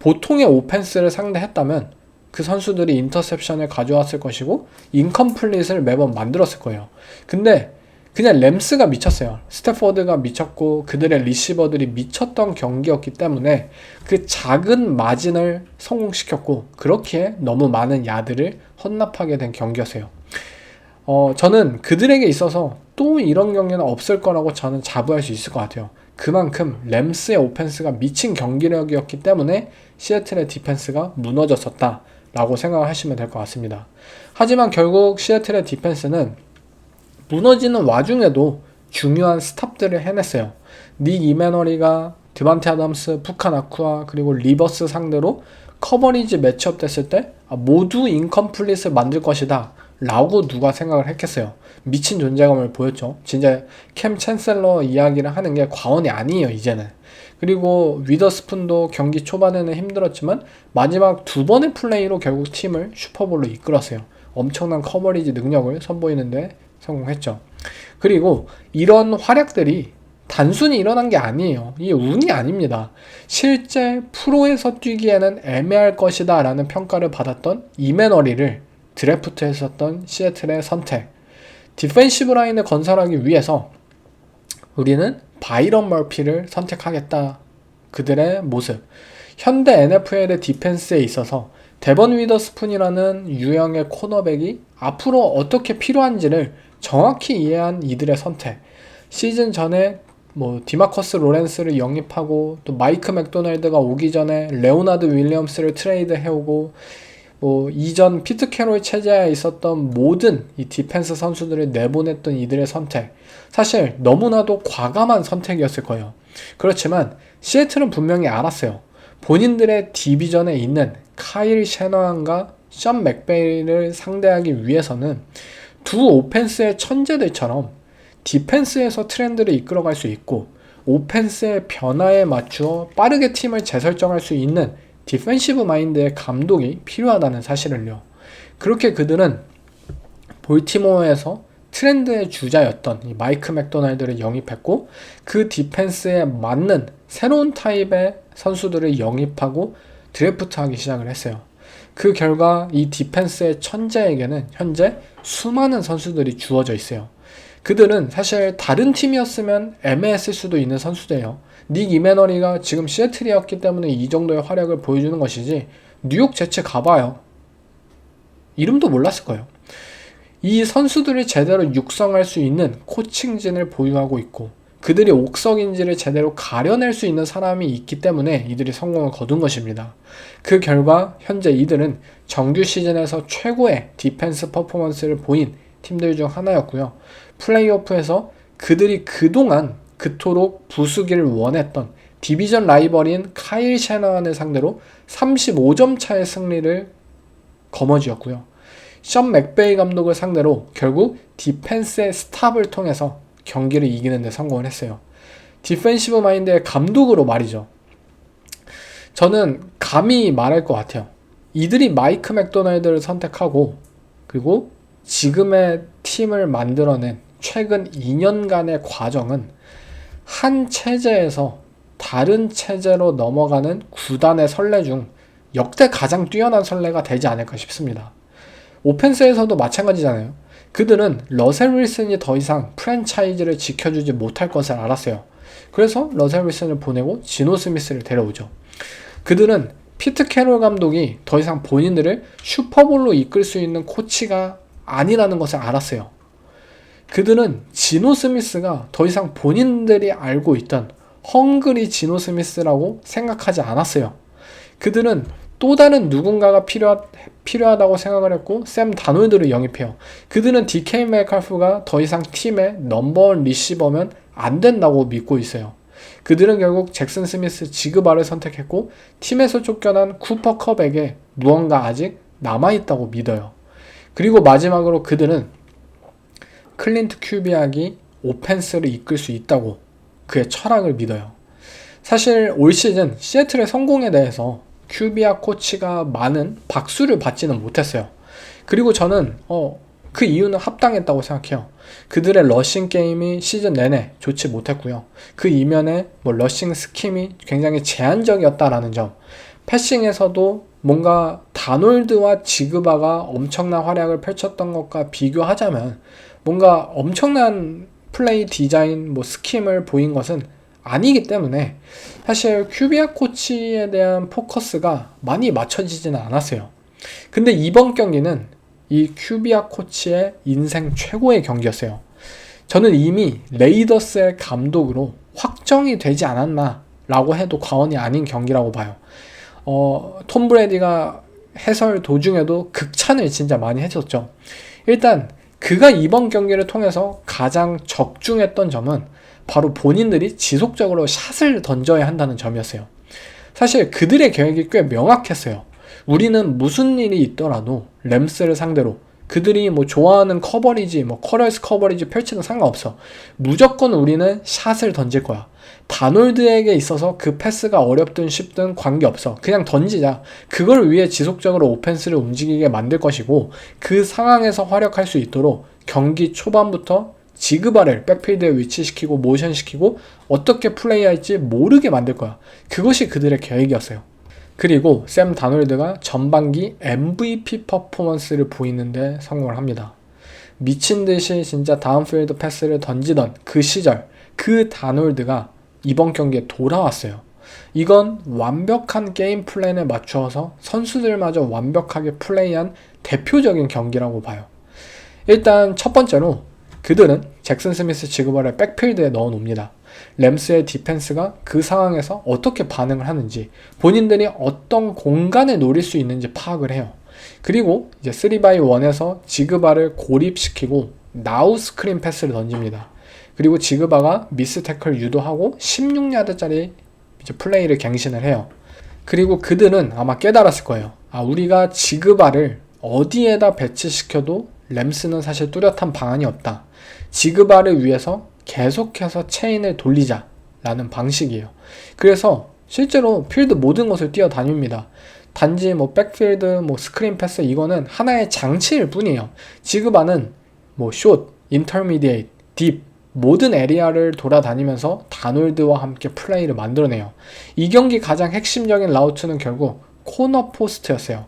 보통의 오펜스를 상대했다면 그 선수들이 인터셉션을 가져왔을 것이고 인컴플릿을 매번 만들었을 거예요. 근데 그냥 램스가 미쳤어요. 스태포드가 미쳤고 그들의 리시버들이 미쳤던 경기였기 때문에 그 작은 마진을 성공시켰고 그렇기에 너무 많은 야드를 헌납하게 된 경기였어요. 저는 그들에게 있어서 또 이런 경기는 없을 거라고 저는 자부할 수 있을 것 같아요. 그만큼 램스의 오펜스가 미친 경기력이었기 때문에 시애틀의 디펜스가 무너졌었다 라고 생각을 하시면 될 것 같습니다. 하지만 결국 시애틀의 디펜스는 무너지는 와중에도 중요한 스탑들을 해냈어요. 닉 이메너리가 드반테 아담스, 푸카 나쿠아 그리고 리버스 상대로 커버리지 매치업 됐을 때 모두 인컴플릿을 만들 것이다 라고 누가 생각을 했겠어요. 미친 존재감을 보였죠. 진짜 캠 챈셀러 이야기를 하는 게 과언이 아니에요 이제는. 그리고 위더스푼도 경기 초반에는 힘들었지만 마지막 두 번의 플레이로 결국 팀을 슈퍼볼로 이끌었어요. 엄청난 커버리지 능력을 선보이는데 성공했죠. 그리고 이런 활약들이 단순히 일어난 게 아니에요. 이게 운이 아닙니다. 실제 프로에서 뛰기에는 애매할 것이다 라는 평가를 받았던 이메너리를 드래프트에 썼던 시애틀의 선택. 디펜시브 라인을 건설하기 위해서 우리는 바이런 머피를 선택하겠다. 그들의 모습. 현대 NFL의 디펜스에 있어서 데번 위더스푼이라는 유형의 코너백이 앞으로 어떻게 필요한지를 정확히 이해한 이들의 선택. 시즌 전에 디마커스 로렌스를 영입하고 또 마이크 맥도날드가 오기 전에 레오나드 윌리엄스를 트레이드 해오고 이전 피트 캐롤 체제에 있었던 모든 이 디펜스 선수들을 내보냈던 이들의 선택. 사실 너무나도 과감한 선택이었을 거예요. 그렇지만 시애틀은 분명히 알았어요. 본인들의 디비전에 있는 카일 셰너한과 션 맥베이를 상대하기 위해서는 두 오펜스의 천재들처럼 디펜스에서 트렌드를 이끌어갈 수 있고 오펜스의 변화에 맞추어 빠르게 팀을 재설정할 수 있는 디펜시브 마인드의 감독이 필요하다는 사실을요. 그렇게 그들은 볼티모어에서 트렌드의 주자였던 이 마이크 맥도날드를 영입했고 그 디펜스에 맞는 새로운 타입의 선수들을 영입하고 드래프트하기 시작을 했어요. 그 결과 이 디펜스의 천재에게는 현재 수많은 선수들이 주어져 있어요. 그들은 사실 다른 팀이었으면 애매했을 수도 있는 선수들이에요. 닉 이메너리가 지금 시애틀이었기 때문에 이 정도의 활약을 보여주는 것이지 뉴욕 제츠 가봐요. 이름도 몰랐을 거예요. 이 선수들을 제대로 육성할 수 있는 코칭진을 보유하고 있고 그들이 옥석인지를 제대로 가려낼 수 있는 사람이 있기 때문에 이들이 성공을 거둔 것입니다. 그 결과 현재 이들은 정규 시즌에서 최고의 디펜스 퍼포먼스를 보인 팀들 중 하나였고요. 플레이오프에서 그들이 그동안 그토록 부수기를 원했던 디비전 라이벌인 카일 셰너한을 상대로 35점 차의 승리를 거머쥐었고요. 션 맥베이 감독을 상대로 결국 디펜스의 스탑을 통해서 경기를 이기는 데 성공을 했어요. 디펜시브 마인드의 감독으로 말이죠. 저는 감히 말할 것 같아요. 이들이 마이크 맥도날드를 선택하고 그리고 지금의 팀을 만들어낸 최근 2년간의 과정은 한 체제에서 다른 체제로 넘어가는 구단의 선례 중 역대 가장 뛰어난 선례가 되지 않을까 싶습니다. 오펜스에서도 마찬가지잖아요. 그들은 러셀 윌슨이 더 이상 프랜차이즈를 지켜주지 못할 것을 알았어요. 그래서 러셀 윌슨을 보내고 지노 스미스를 데려오죠. 그들은 피트 캐롤 감독이 더 이상 본인들을 슈퍼볼로 이끌 수 있는 코치가 아니라는 것을 알았어요. 그들은 지노 스미스가 더 이상 본인들이 알고 있던 헝그리 지노 스미스라고 생각하지 않았어요. 그들은 또 다른 누군가가 필요하다고 생각을 했고 샘 다놀드를 영입해요. 그들은 DK 메칼프가 더 이상 팀의 넘버원 리시버면 안 된다고 믿고 있어요. 그들은 결국 잭슨 스미스 지그바를 선택했고 팀에서 쫓겨난 쿠퍼 컵에게 무언가 아직 남아있다고 믿어요. 그리고 마지막으로 그들은 클린트 큐비악이 오펜스를 이끌 수 있다고 그의 철학을 믿어요. 사실 올 시즌 시애틀의 성공에 대해서 큐비악 코치가 많은 박수를 받지는 못했어요. 그리고 저는 그 이유는 합당했다고 생각해요. 그들의 러싱 게임이 시즌 내내 좋지 못했고요. 그 이면에 러싱 스킴이 굉장히 제한적이었다라는 점, 패싱에서도 뭔가 다놀드와 지그바가 엄청난 활약을 펼쳤던 것과 비교하자면 뭔가 엄청난 플레이 디자인, 스킴을 보인 것은 아니기 때문에 사실 큐비악 코치에 대한 포커스가 많이 맞춰지지는 않았어요. 근데 이번 경기는 이 큐비악 코치의 인생 최고의 경기였어요. 저는 이미 레이더스의 감독으로 확정이 되지 않았나 라고 해도 과언이 아닌 경기라고 봐요. 톰 브래디가 해설 도중에도 극찬을 진짜 많이 했었죠. 일단 그가 이번 경기를 통해서 가장 적중했던 점은 바로 본인들이 지속적으로 샷을 던져야 한다는 점이었어요. 사실 그들의 계획이 꽤 명확했어요. 우리는 무슨 일이 있더라도 램스를 상대로 그들이 좋아하는 커버리지, 커럴스 커버리지 펼치는 상관없어. 무조건 우리는 샷을 던질 거야. 다놀드에게 있어서 그 패스가 어렵든 쉽든 관계없어. 그냥 던지자. 그걸 위해 지속적으로 오펜스를 움직이게 만들 것이고 그 상황에서 활약할 수 있도록 경기 초반부터 지그바를 백필드에 위치시키고 모션시키고 어떻게 플레이할지 모르게 만들 거야. 그것이 그들의 계획이었어요. 그리고 샘 다놀드가 전반기 MVP 퍼포먼스를 보이는데 성공을 합니다. 미친듯이 진짜 다운필드 패스를 던지던 그 시절 그 다놀드가 이번 경기에 돌아왔어요. 이건 완벽한 게임 플랜에 맞추어서 선수들마저 완벽하게 플레이한 대표적인 경기라고 봐요. 일단 첫 번째로 그들은 잭슨 스미스 지그바를 백필드에 넣어 놓습니다. 램스의 디펜스가 그 상황에서 어떻게 반응을 하는지, 본인들이 어떤 공간을 노릴 수 있는지 파악을 해요. 그리고 이제 3x1에서 지그바를 고립시키고 나우 스크린 패스를 던집니다. 그리고 지그바가 미스 태클 유도하고 16야드짜리 이제 플레이를 갱신을 해요. 그리고 그들은 아마 깨달았을 거예요. 우리가 지그바를 어디에다 배치시켜도 램스는 사실 뚜렷한 방안이 없다. 지그바를 위해서 계속해서 체인을 돌리자라는 방식이에요. 그래서 실제로 필드 모든 곳을 뛰어다닙니다. 단지 백필드, 스크린 패스 이거는 하나의 장치일 뿐이에요. 지그바는 숏, 인터미디에이트, 딥 모든 에리아를 돌아다니면서 다놀드와 함께 플레이를 만들어내요. 이 경기 가장 핵심적인 라우트는 결국 코너 포스트였어요.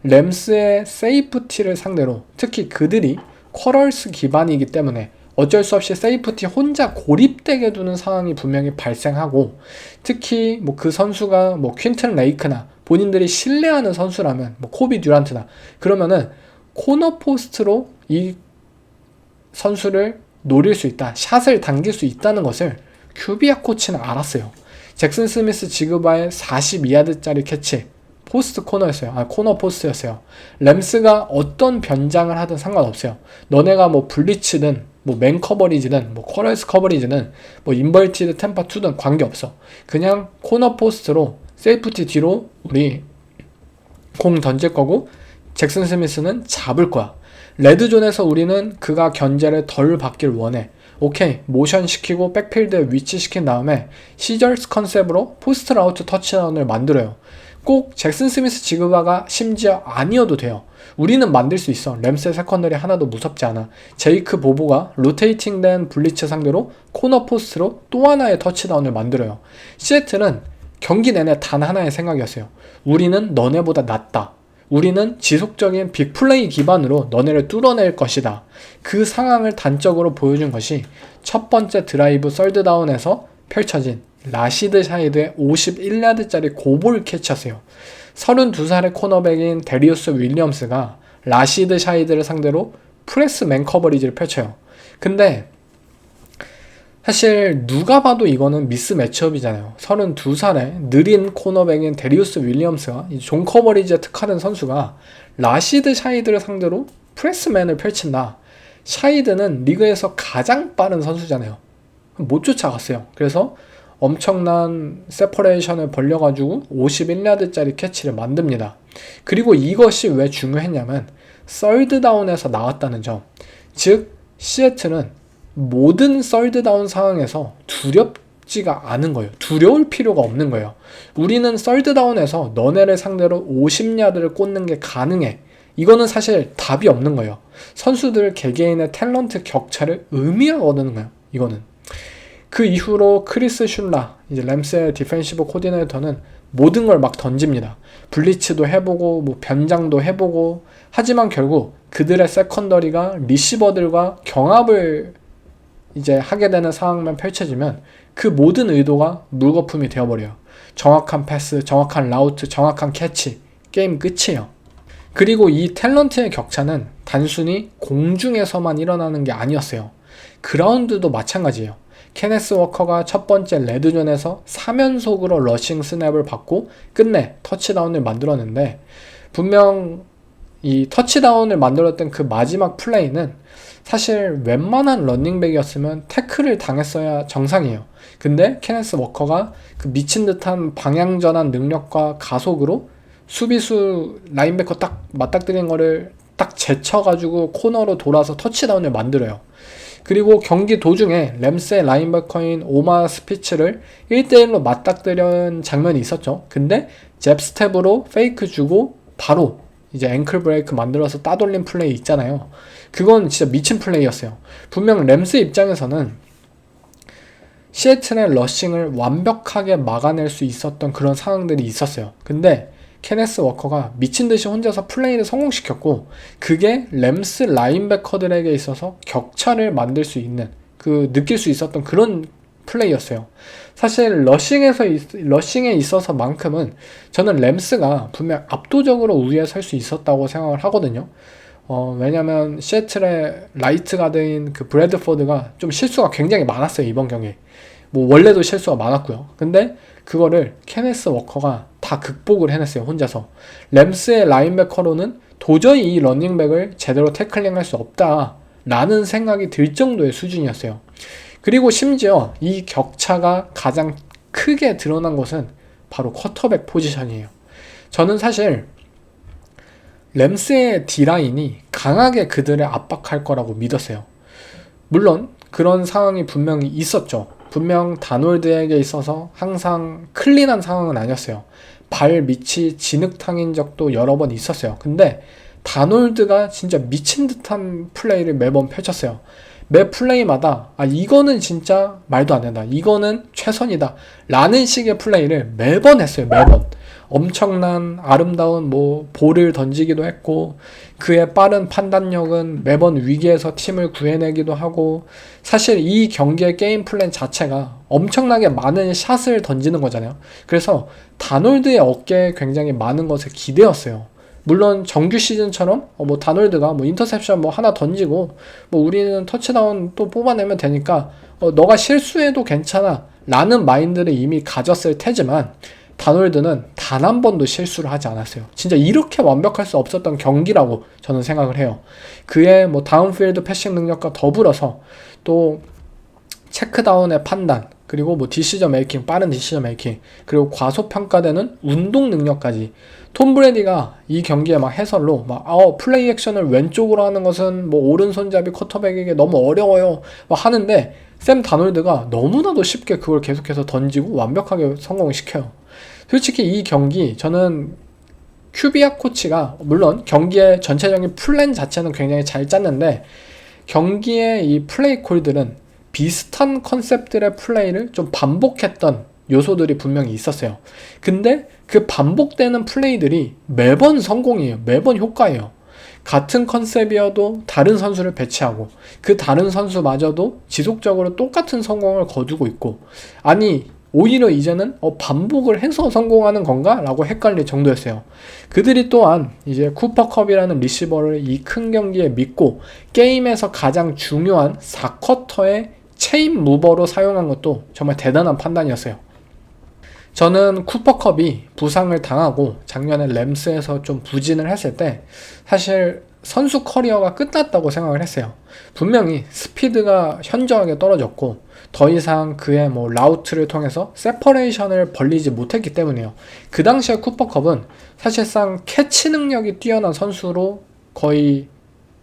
램스의 세이프티를 상대로 특히 그들이 쿼럴스 기반이기 때문에 어쩔 수 없이 세이프티 혼자 고립되게 두는 상황이 분명히 발생하고 특히 그 선수가 퀸튼 레이크나 본인들이 신뢰하는 선수라면 코비 듀란트나 그러면은 코너 포스트로 이 선수를 노릴 수 있다. 샷을 당길 수 있다는 것을 큐비악 코치는 알았어요. 잭슨 스미스 지그바의 42야드짜리 캐치 포스트 코너였어요. 코너 포스트였어요. 램스가 어떤 변장을 하든 상관없어요. 너네가 블리츠든 맨 커버리지든 쿼럴스 커버리지든 인버티드 템파 2든 관계없어. 그냥 코너 포스트로 세이프티 뒤로 우리 공 던질 거고 잭슨 스미스는 잡을 거야. 레드존에서 우리는 그가 견제를 덜 받길 원해. 오케이, 모션 시키고 백필드에 위치시킨 다음에 시절스 컨셉으로 포스트 라우트 터치다운을 만들어요. 꼭 잭슨 스미스 지그바가 심지어 아니어도 돼요. 우리는 만들 수 있어. 램스의 세컨더리 하나도 무섭지 않아. 제이크 보보가 로테이팅 된 블리츠 상대로 코너 포스트로 또 하나의 터치다운을 만들어요. 시애틀은 경기 내내 단 하나의 생각이었어요. 우리는 너네보다 낫다. 우리는 지속적인 빅플레이 기반으로 너네를 뚫어낼 것이다. 그 상황을 단적으로 보여준 것이 첫 번째 드라이브 썰드다운에서 펼쳐진 라시드 샤이드의 51야드짜리 고볼 캐치였어요. 32살의 코너백인 데리우스 윌리엄스가 라시드 샤이드를 상대로 프레스 맨 커버리지를 펼쳐요. 근데 사실 누가 봐도 이거는 미스 매치업이잖아요. 32살에 느린 코너백인 데리우스 윌리엄스가 존 커버리지에 특화된 선수가 라시드 샤이드를 상대로 프레스맨을 펼친다. 샤이드는 리그에서 가장 빠른 선수잖아요. 못 쫓아갔어요. 그래서 엄청난 세퍼레이션을 벌려가지고 51야드짜리 캐치를 만듭니다. 그리고 이것이 왜 중요했냐면 썰드다운에서 나왔다는 점. 즉 시애틀은 모든 썰드다운 상황에서 두렵지가 않은 거예요. 두려울 필요가 없는 거예요. 우리는 썰드다운에서 너네를 상대로 50야드를 꽂는 게 가능해. 이거는 사실 답이 없는 거예요. 선수들 개개인의 탤런트 격차를 의미하거든요. 이거는. 그 이후로 크리스 슐라, 이제 램스의 디펜시브 코디네이터는 모든 걸 막 던집니다. 블리츠도 해보고 뭐 변장도 해보고 하지만 결국 그들의 세컨더리가 리시버들과 경합을 이제 하게 되는 상황만 펼쳐지면 그 모든 의도가 물거품이 되어버려요. 정확한 패스, 정확한 라우트, 정확한 캐치, 게임 끝이에요. 그리고 이 탤런트의 격차는 단순히 공중에서만 일어나는 게 아니었어요. 그라운드도 마찬가지예요. 케네스 워커가 첫 번째 레드존에서 3연속으로 러싱 스냅을 받고 끝내 터치다운을 만들었는데 분명 이 터치다운을 만들었던 그 마지막 플레이는 사실 웬만한 런닝백이었으면 태클을 당했어야 정상이에요. 근데 케네스 워커가 그 미친 듯한 방향전환 능력과 가속으로 수비수 라인베커 딱 맞닥뜨린 거를 딱 제쳐가지고 코너로 돌아서 터치다운을 만들어요. 그리고 경기 도중에 램스의 라인베커인 오마 스피츠를 1대1로 맞닥뜨린 장면이 있었죠. 근데 잽스텝으로 페이크 주고 바로 이제 앵클 브레이크 만들어서 따돌린 플레이 있잖아요. 그건 진짜 미친 플레이였어요. 분명 램스 입장에서는 시애틀의 러싱을 완벽하게 막아낼 수 있었던 그런 상황들이 있었어요. 근데 케네스 워커가 미친듯이 혼자서 플레이를 성공시켰고 그게 램스 라인베커들에게 있어서 격차를 만들 수 있는 느낄 수 있었던 그런 플레이였어요. 사실 러싱에 있어서만큼은 저는 램스가 분명 압도적으로 우위에 설 수 있었다고 생각을 하거든요. 왜냐면 시애틀의 라이트 가드인 그 브래드포드가 좀 실수가 굉장히 많았어요. 이번 경기에. 뭐 원래도 실수가 많았고요. 근데 그거를 케네스 워커가 다 극복을 해냈어요. 혼자서. 램스의 라인베커로는 도저히 이 러닝백을 제대로 태클링할 수 없다라는 생각이 들 정도의 수준이었어요. 그리고 심지어 이 격차가 가장 크게 드러난 것은 바로 쿼터백 포지션이에요. 저는 사실 램스의 D라인이 강하게 그들을 압박할 거라고 믿었어요. 물론 그런 상황이 분명히 있었죠. 분명 다놀드에게 있어서 항상 클린한 상황은 아니었어요. 발 밑이 진흙탕인 적도 여러 번 있었어요. 근데 다놀드가 진짜 미친 듯한 플레이를 매번 펼쳤어요. 매 플레이마다 이거는 진짜 말도 안 된다. 이거는 최선이다. 라는 식의 플레이를 매번 했어요. 매번. 엄청난 아름다운 볼을 던지기도 했고 그의 빠른 판단력은 매번 위기에서 팀을 구해내기도 하고 사실 이 경기의 게임 플랜 자체가 엄청나게 많은 샷을 던지는 거잖아요. 그래서 다놀드의 어깨에 굉장히 많은 것을 기대었어요. 물론 정규 시즌처럼 다놀드가 인터셉션 하나 던지고 우리는 터치다운 또 뽑아내면 되니까 너가 실수해도 괜찮아 라는 마인드를 이미 가졌을 테지만 다놀드는 단 한 번도 실수를 하지 않았어요. 진짜 이렇게 완벽할 수 없었던 경기라고 저는 생각을 해요. 그의 다운필드 패싱 능력과 더불어서 또 체크다운의 판단 그리고 디시전 메이킹, 빠른 디시전 메이킹 그리고 과소평가되는 운동 능력까지 톰 브래디가 이 경기에 해설로 플레이 액션을 왼쪽으로 하는 것은 오른손잡이 쿼터백에게 너무 어려워요 하는데 샘 다놀드가 너무나도 쉽게 그걸 계속해서 던지고 완벽하게 성공을 시켜요. 솔직히 이 경기 저는 큐비아 코치가 물론 경기의 전체적인 플랜 자체는 굉장히 잘 짰는데 경기의 이 플레이 콜들은 비슷한 컨셉들의 플레이를 좀 반복했던 요소들이 분명히 있었어요. 근데 그 반복되는 플레이들이 매번 성공이에요. 매번 효과예요. 같은 컨셉이어도 다른 선수를 배치하고 그 다른 선수마저도 지속적으로 똑같은 성공을 거두고 있고 오히려 이제는 반복을 해서 성공하는 건가? 라고 헷갈릴 정도였어요. 그들이 또한 이제 쿠퍼컵이라는 리시버를 이 큰 경기에 믿고 게임에서 가장 중요한 4쿼터에 체인 무버로 사용한 것도 정말 대단한 판단이었어요. 저는 쿠퍼컵이 부상을 당하고 작년에 램스에서 좀 부진을 했을 때 사실 선수 커리어가 끝났다고 생각을 했어요. 분명히 스피드가 현저하게 떨어졌고 더 이상 그의 라우트를 통해서 세퍼레이션을 벌리지 못했기 때문이에요. 그 당시에 쿠퍼컵은 사실상 캐치 능력이 뛰어난 선수로 거의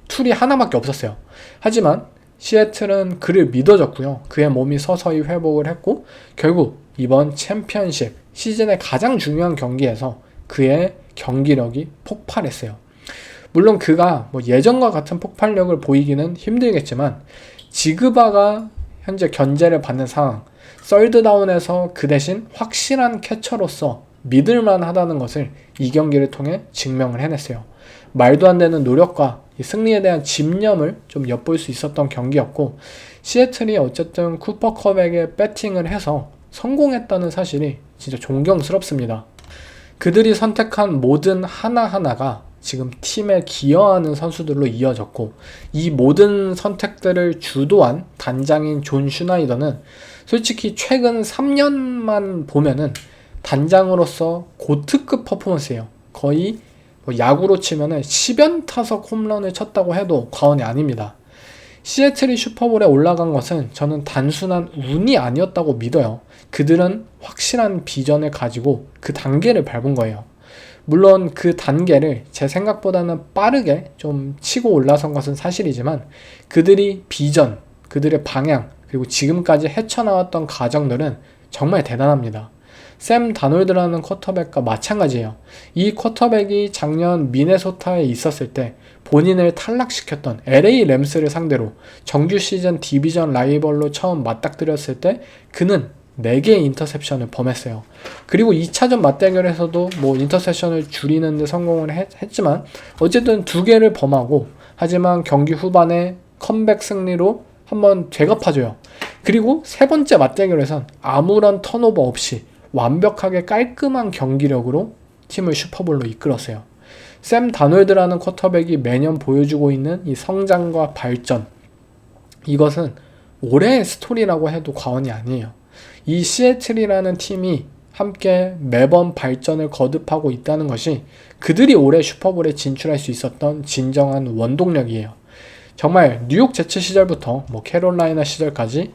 툴이 하나밖에 없었어요. 하지만 시애틀은 그를 믿어줬고요. 그의 몸이 서서히 회복을 했고 결국 이번 챔피언십 시즌의 가장 중요한 경기에서 그의 경기력이 폭발했어요. 물론 그가 예전과 같은 폭발력을 보이기는 힘들겠지만 지그바가 현재 견제를 받는 상황, 썰드다운에서 그 대신 확실한 캐쳐로서 믿을만 하다는 것을 이 경기를 통해 증명을 해냈어요. 말도 안 되는 노력과 승리에 대한 집념을 좀 엿볼 수 있었던 경기였고 시애틀이 어쨌든 쿠퍼컵에게 배팅을 해서 성공했다는 사실이 진짜 존경스럽습니다. 그들이 선택한 모든 하나하나가 지금 팀에 기여하는 선수들로 이어졌고 이 모든 선택들을 주도한 단장인 존 슈나이더는 솔직히 최근 3년만 보면은 단장으로서 고트급 퍼포먼스예요. 거의 야구로 치면은 10연타석 홈런을 쳤다고 해도 과언이 아닙니다. 시애틀이 슈퍼볼에 올라간 것은 저는 단순한 운이 아니었다고 믿어요. 그들은 확실한 비전을 가지고 그 단계를 밟은 거예요. 물론 그 단계를 제 생각보다는 빠르게 좀 치고 올라선 것은 사실이지만 그들이 비전, 그들의 방향, 그리고 지금까지 헤쳐나왔던 과정들은 정말 대단합니다. 샘 다놀드라는 쿼터백과 마찬가지예요. 이 쿼터백이 작년 미네소타에 있었을 때 본인을 탈락시켰던 LA 램스를 상대로 정규 시즌 디비전 라이벌로 처음 맞닥뜨렸을 때 그는 4개의 인터셉션을 범했어요. 그리고 2차전 맞대결에서도 인터셉션을 줄이는 데 성공을 했지만 어쨌든 2개를 범하고 하지만 경기 후반에 컴백 승리로 한번 되갚아줘요. 그리고 3번째 맞대결에선 아무런 턴오버 없이 완벽하게 깔끔한 경기력으로 팀을 슈퍼볼로 이끌었어요. 샘 다놀드라는 쿼터백이 매년 보여주고 있는 이 성장과 발전, 이것은 올해의 스토리라고 해도 과언이 아니에요. 이 시애틀이라는 팀이 함께 매번 발전을 거듭하고 있다는 것이 그들이 올해 슈퍼볼에 진출할 수 있었던 진정한 원동력이에요. 정말 뉴욕 제츠 시절부터 캐롤라이나 시절까지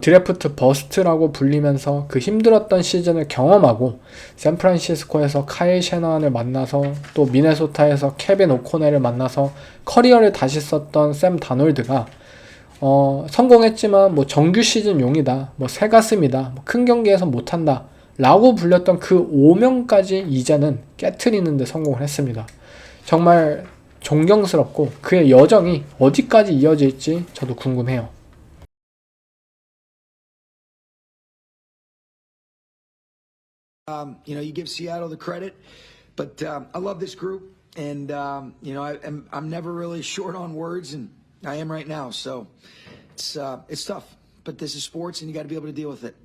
드래프트 버스트라고 불리면서 그 힘들었던 시즌을 경험하고 샌프란시스코에서 카일 셰너한을 만나서 또 미네소타에서 케빈 오코넬을 만나서 커리어를 다시 썼던 샘 다놀드가 성공했지만 정규 시즌 용이다, 새가슴이다, 큰 경기에서 못한다 라고 불렸던 그 오명까지 이제는 깨트리는 데 성공을 했습니다. 정말 존경스럽고 그의 여정이 어디까지 이어질지 저도 궁금해요. You give Seattle the credit, but I love this group, and I'm never really short on words, and I am right now. So it's tough, but this is sports, and you got to be able to deal with it.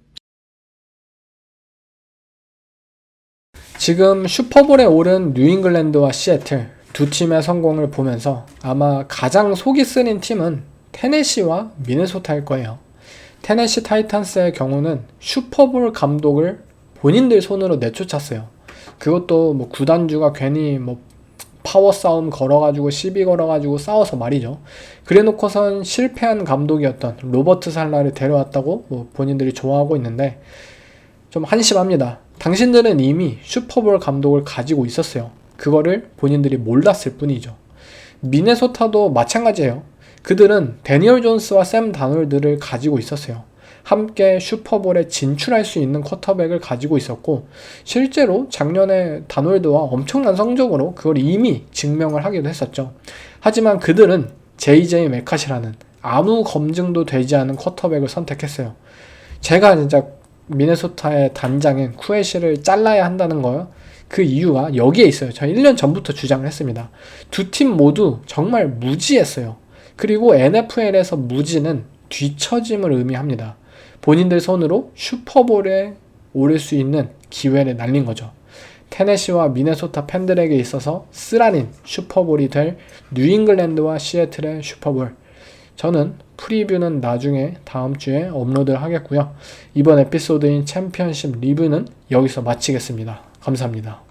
지금 슈퍼볼에 오른 뉴잉글랜드와 시애틀 두 팀의 성공을 보면서 아마 가장 속이 쓰린 팀은 테네시와 미네소타일 거예요. 테네시 타이탄스의 경우는 슈퍼볼 감독을 본인들 손으로 내쫓았어요. 그것도 구단주가 괜히 파워 싸움 걸어가지고 시비 걸어가지고 싸워서 말이죠. 그래놓고선 실패한 감독이었던 로버트 살라를 데려왔다고 본인들이 좋아하고 있는데 좀 한심합니다. 당신들은 이미 슈퍼볼 감독을 가지고 있었어요. 그거를 본인들이 몰랐을 뿐이죠. 미네소타도 마찬가지예요. 그들은 데니얼 존스와 샘 다놀드를 가지고 있었어요. 함께 슈퍼볼에 진출할 수 있는 쿼터백을 가지고 있었고 실제로 작년에 다놀드와 엄청난 성적으로 그걸 이미 증명을 하기도 했었죠. 하지만 그들은 JJ 맥카시라는 아무 검증도 되지 않은 쿼터백을 선택했어요. 제가 진짜 미네소타의 단장인 쿠에시를 잘라야 한다는 거요. 그 이유가 여기에 있어요. 저 1년 전부터 주장을 했습니다. 두 팀 모두 정말 무지했어요. 그리고 NFL에서 무지는 뒤처짐을 의미합니다. 본인들 손으로 슈퍼볼에 오를 수 있는 기회를 날린 거죠. 테네시와 미네소타 팬들에게 있어서 쓰라린 슈퍼볼이 될 뉴잉글랜드와 시애틀의 슈퍼볼. 저는 프리뷰는 나중에 다음 주에 업로드를 하겠고요. 이번 에피소드인 챔피언십 리뷰는 여기서 마치겠습니다. 감사합니다.